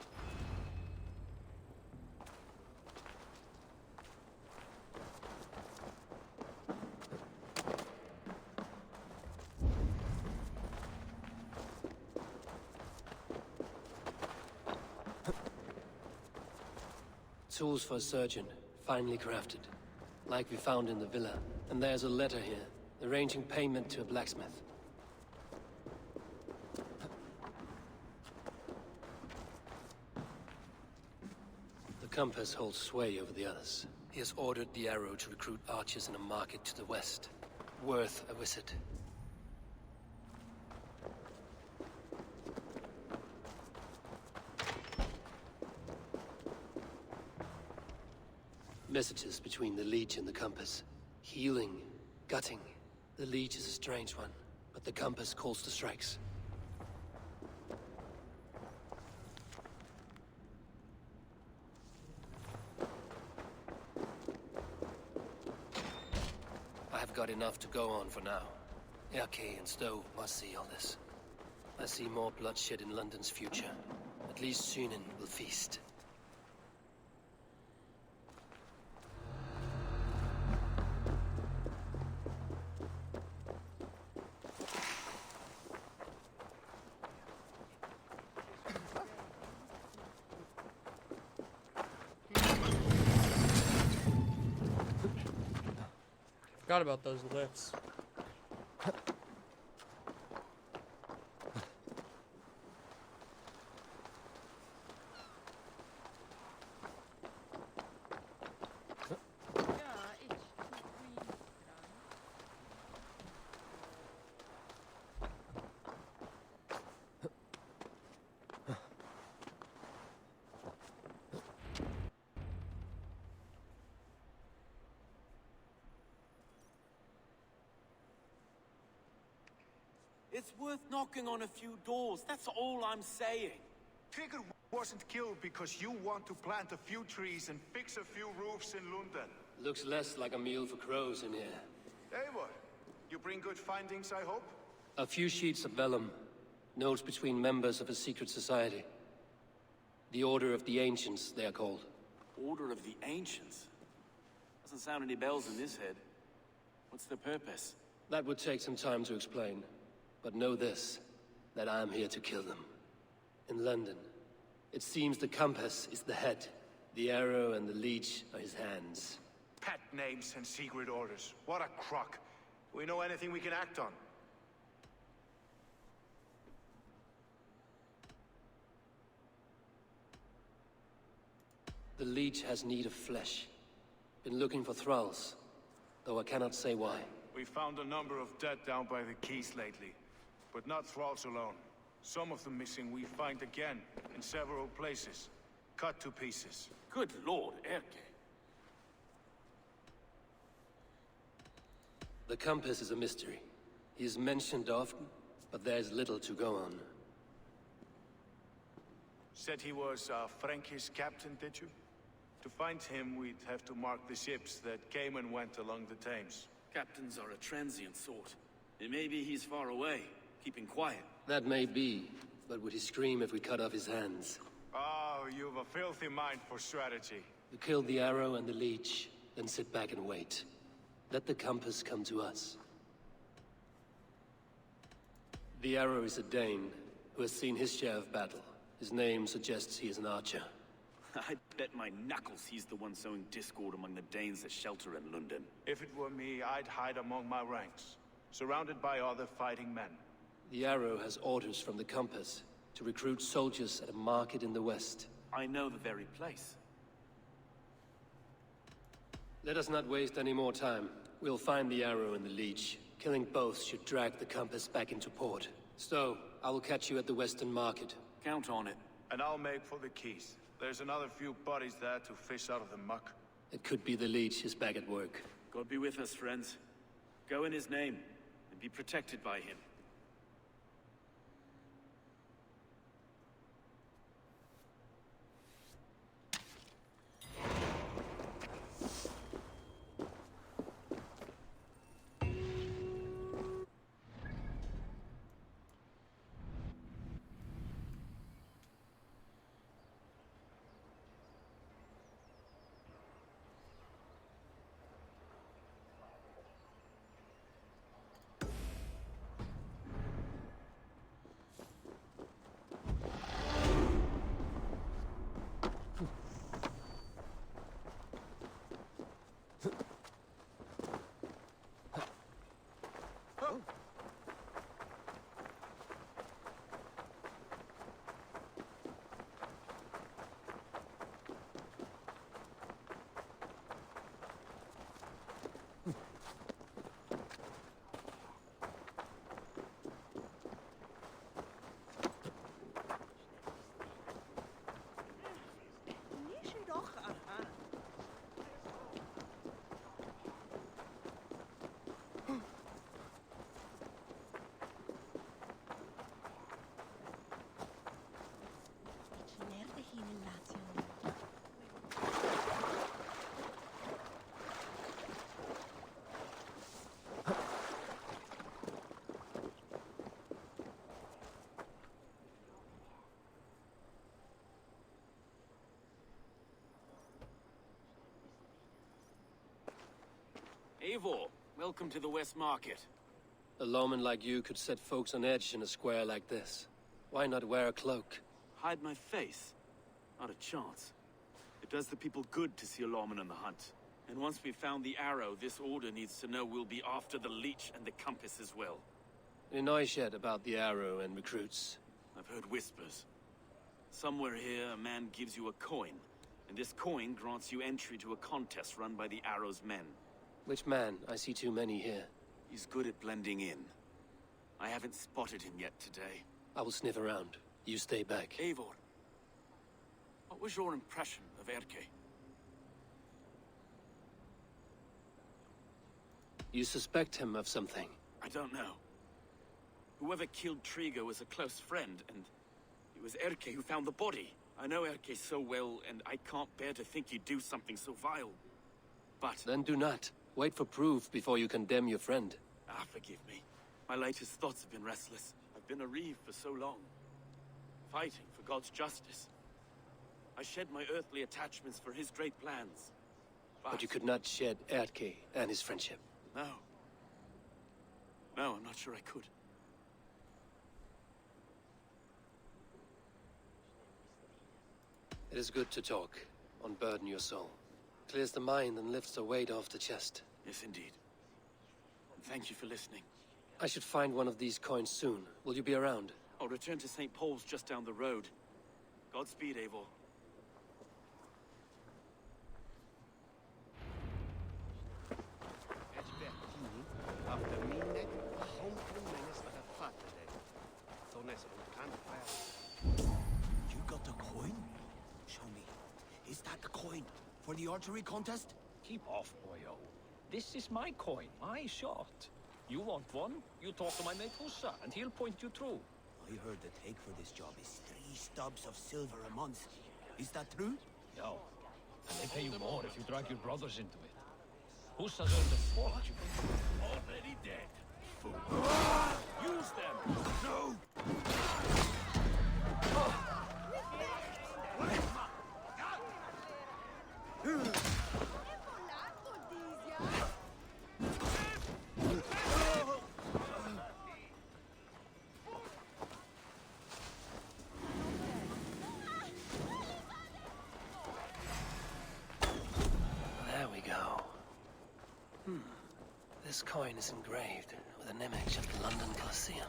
Tools for a surgeon, finely crafted. Like we found in the villa. And there's a letter here, arranging payment to a blacksmith. The compass holds sway over the others. He has ordered the arrow to recruit archers in a market to the west. Worth a visit. Messages between the Leech and the compass. Healing, gutting. The Leech is a strange one, but the compass calls the strikes. I have got enough to go on for now. Erke and Stowe must see all this. I see more bloodshed in London's future. At least Sunan will feast. Forgot about those lifts. It's worth knocking on a few doors, that's all I'm saying. Tigger wasn't killed because you want to plant a few trees and fix a few roofs in London. Looks less like a meal for crows in here. Eivor, you bring good findings, I hope? A few sheets of vellum. Notes between members of a secret society. The Order of the Ancients, they are called. Order of the Ancients? Doesn't sound any bells in this head. What's the purpose? That would take some time to explain. But know this, that I am here to kill them. In London, it seems the compass is the head. The arrow and the leech are his hands. Pet names and secret orders. What a crock. Do we know anything we can act on? The leech has need of flesh. Been looking for thralls, though I cannot say why. We found a number of dead down by the quays lately. But not thralls alone. Some of the missing we find again, in several places. Cut to pieces. Good lord, Erke. The compass is a mystery. He is mentioned often, but there's little to go on. Said he was a Frankish captain, did you? To find him, we'd have to mark the ships that came and went along the Thames. Captains are a transient sort. It may be he's far away, keeping quiet. That may be, but would he scream if we cut off his hands? Oh, you've a filthy mind for strategy. We kill the arrow and the leech, then sit back and wait. Let the compass come to us. The arrow is a Dane, who has seen his share of battle. His name suggests he is an archer. I bet my knuckles he's the one sowing discord among the Danes that shelter in London. If it were me, I'd hide among my ranks, surrounded by other fighting men. The arrow has orders from the compass to recruit soldiers at a market in the west. I know the very place. Let us not waste any more time. We'll find the arrow and the leech. Killing both should drag the compass back into port. So, I will catch you at the Western Market. Count on it. And I'll make for the keys. There's another few bodies there to fish out of the muck. It could be the leech is back at work. God be with us, friends. Go in his name, and be protected by him. Eivor, welcome to the West Market. A lawman like you could set folks on edge in a square like this. Why not wear a cloak? Hide my face? Not a chance. It does the people good to see a lawman on the hunt. And once we've found the arrow, this order needs to know we'll be after the leech and the compass as well. Any noise yet about the arrow and recruits? I've heard whispers. Somewhere here, a man gives you a coin, and this coin grants you entry to a contest run by the arrow's men. Which man? I see too many here. He's good at blending in. I haven't spotted him yet today. I will sniff around. You stay back. Eivor, what was your impression of Erke? You suspect him of something? I don't know. Whoever killed Trigo was a close friend, and it was Erke who found the body. I know Erke so well, and I can't bear to think he'd do something so vile. But... Then do not. Wait for proof before you condemn your friend. Ah, forgive me. My latest thoughts have been restless. I've been a reeve for so long. Fighting for God's justice. I shed my earthly attachments for his great plans. But you could not shed Erke and his friendship. No. No, I'm not sure I could. It is good to talk. Unburden your soul. Clears the mind and lifts the weight off the chest. Yes, indeed. And thank you for listening. I should find one of these coins soon. Will you be around? I'll return to St. Paul's just down the road. Godspeed, Eivor. You got the coin? Show me. Is that the coin for the archery contest? Keep off, boyo. This is my coin, my shot. You want one? You talk to my mate Hussa, and he'll point you through. I heard the take for this job is 3 stubs of silver a month. Is that true? No. And they pay you more if you drag your brothers into it. Hussa's earned a fortune. Already dead. Fool. Use them! No! There we go. This coin is engraved with an image of the London Colosseum.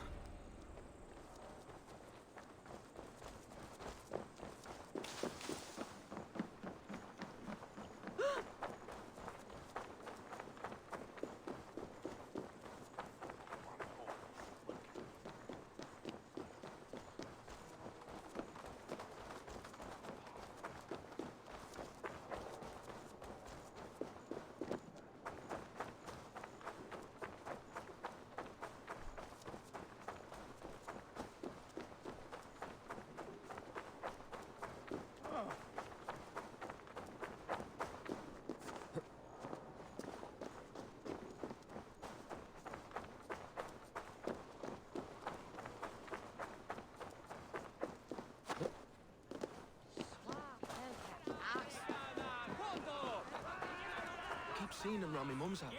seen them round my mum's house.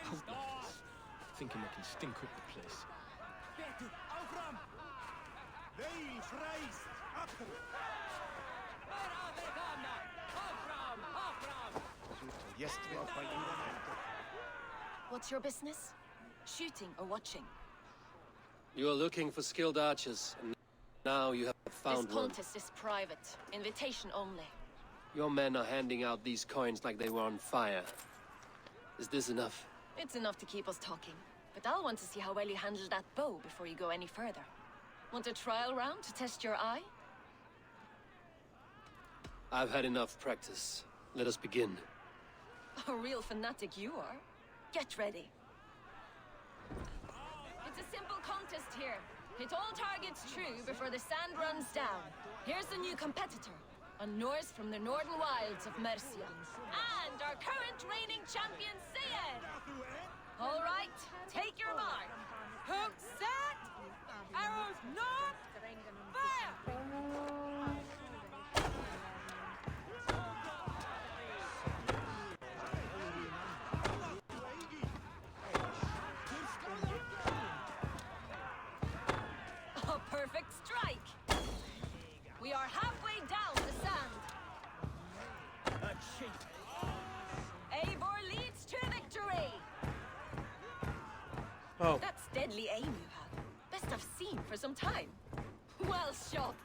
Outlanders. Thinking they can stink up the place. What's your business? Shooting or watching? You are looking for skilled archers, and now you have found This one. contest is private. Invitation only. Your men are handing out these coins like they were on fire. Is this enough? It's enough to keep us talking. But I'll want to see how well you handle that bow before you go any further. Want a trial round to test your eye? I've had enough practice. Let us begin. A real fanatic you are. Get ready. It's a simple contest here. Hit all targets true before the sand runs down. Here's the new competitor. A Norse from the northern wilds of Mercia. And our current reigning champion, Sayed! All right, take your mark. Hook set! Arrows north! Fire! A perfect strike! We are halfway down the sand. Eivor leads to victory! Oh. That's deadly aim you have. Best I've seen for some time. Well shot!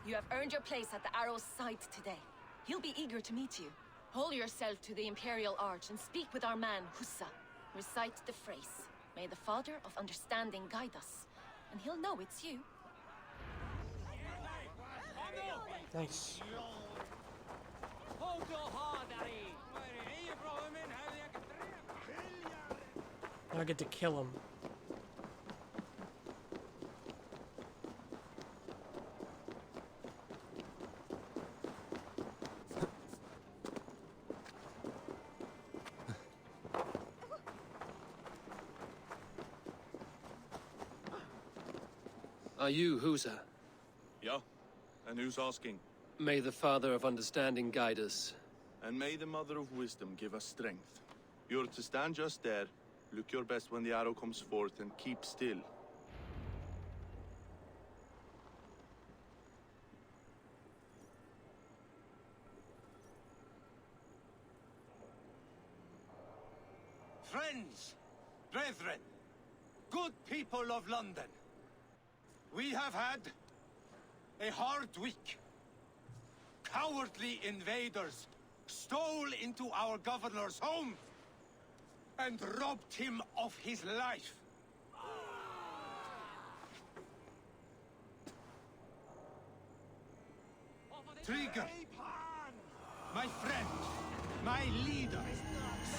You have earned your place at the arrow's side today. He'll be eager to meet you. Hold yourself to the Imperial Arch and speak with our man, Hussa. Recite the phrase. May the Father of Understanding guide us. And he'll know it's you. Nice. Now I get to kill him. Are you Husa? Yeah, and who's asking? May the Father of Understanding guide us. And may the Mother of Wisdom give us strength. You're to stand just there, look your best when the arrow comes forth, and keep still. Friends, brethren, good people of London, we have had a hard week. Cowardly invaders stole into our governor's home and robbed him of his life. Trigger, my friend, my leader,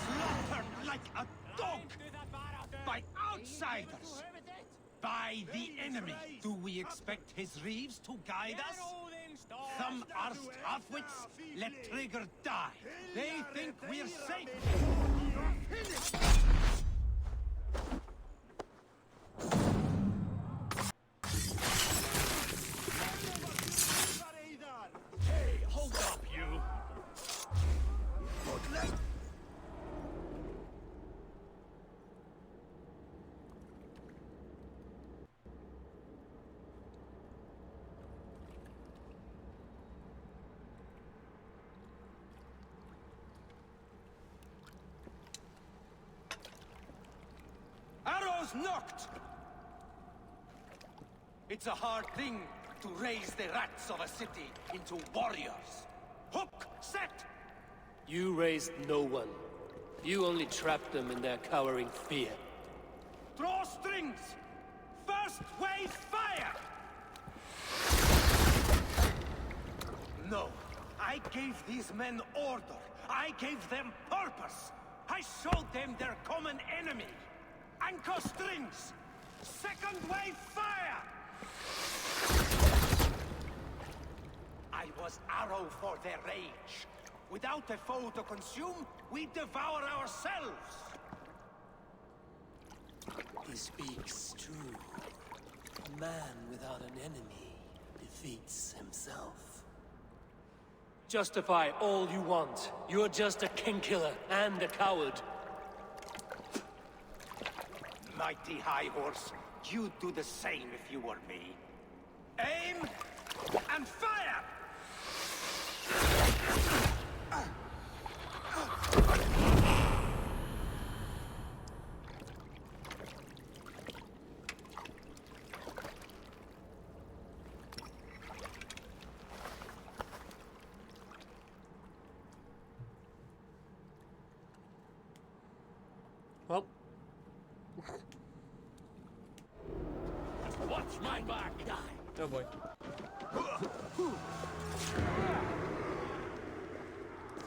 slaughtered like a dog by outsiders, by the enemy. Do we expect his reeves to guide us? Some arsed halfwits let Trigger die. They think we're safe. Hey, hold up, you! Arrows knocked! It's a hard thing to raise the rats of a city into warriors. Hook, set! You raised no one. You only trapped them in their cowering fear. Draw strings! First wave fire! No, I gave these men order. I gave them purpose. I showed them their common enemy. Anchor strings! Second wave fire! I was arrow for their rage. Without a foe to consume, we devour ourselves! He speaks true. A man without an enemy defeats himself. Justify all you want. You're just a king killer and a coward. Mighty High Horse, you'd do the same if you were me. Aim and fire! Well. Watch my back! Oh boy.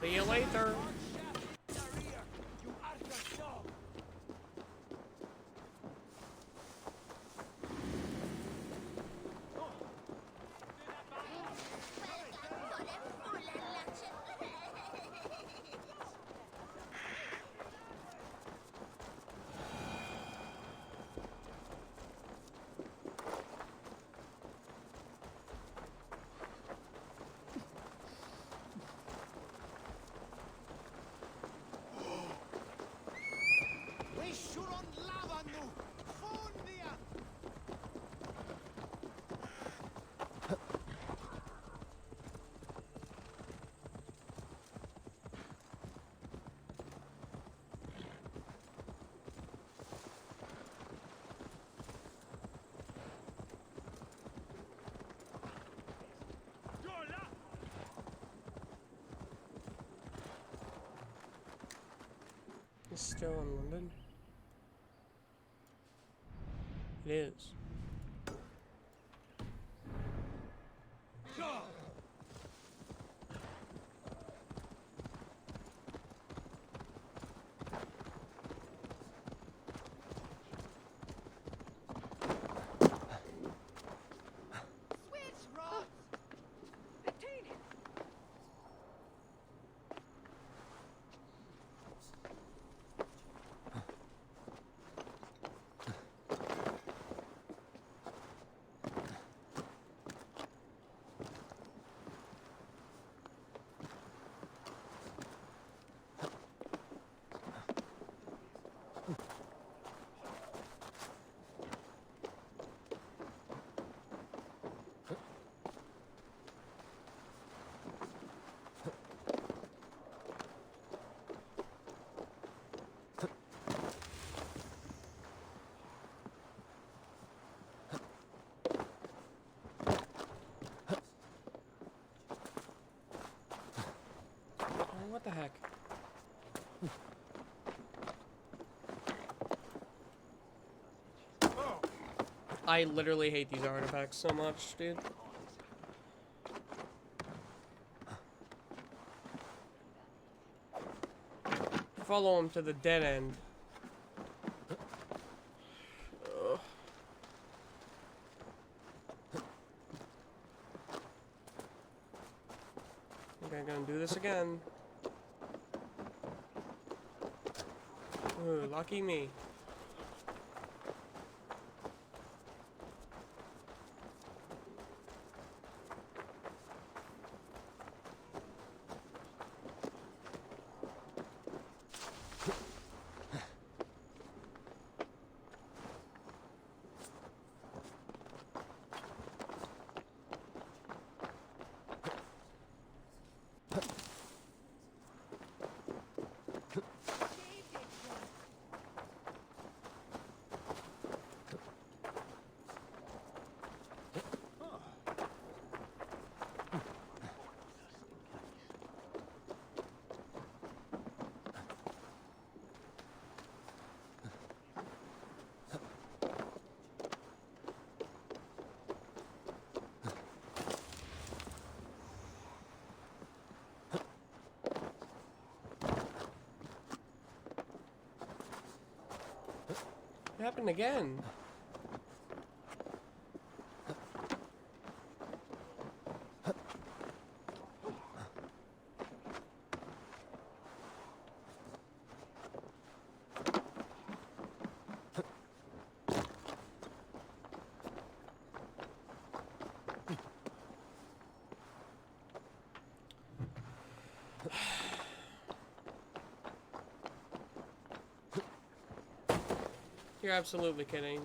See you later. It's still in London. It is. What the heck? I literally hate these artifacts so much, dude. Follow him to the dead end. Ugh. Okay, I'm gonna do this again. Ooh, lucky me. It happened again. You're absolutely kidding.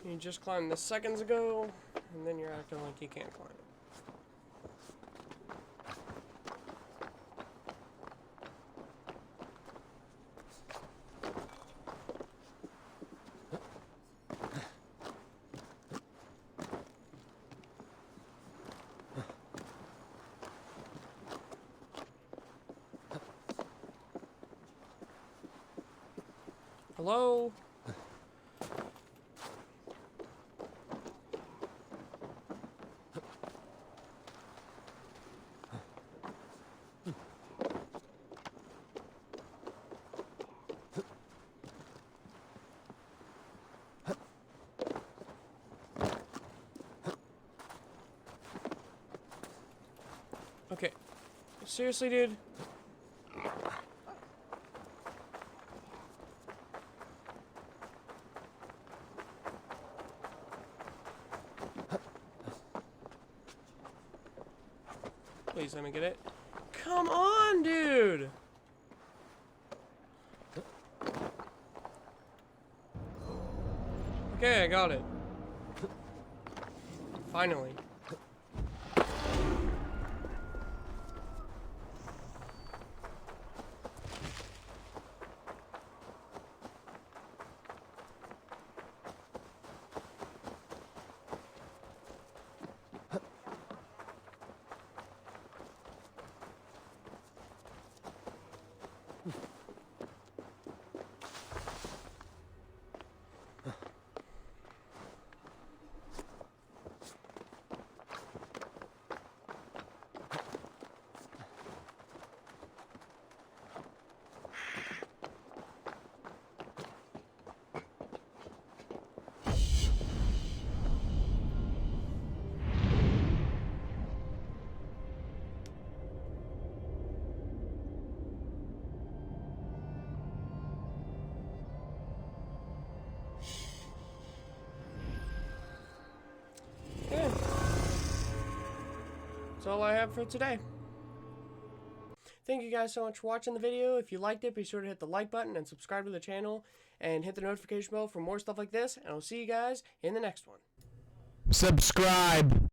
You just climbed this seconds ago, and then you're acting like you can't climb it. Hello? Okay. Seriously, dude? Please let me get it. Come on, dude! Okay, I got it. Finally. That's all I have for today. Thank you guys so much for watching the video. If you liked it, be sure to hit the like button and subscribe to the channel and hit the notification bell for more stuff like this. And I'll see you guys in the next one. Subscribe.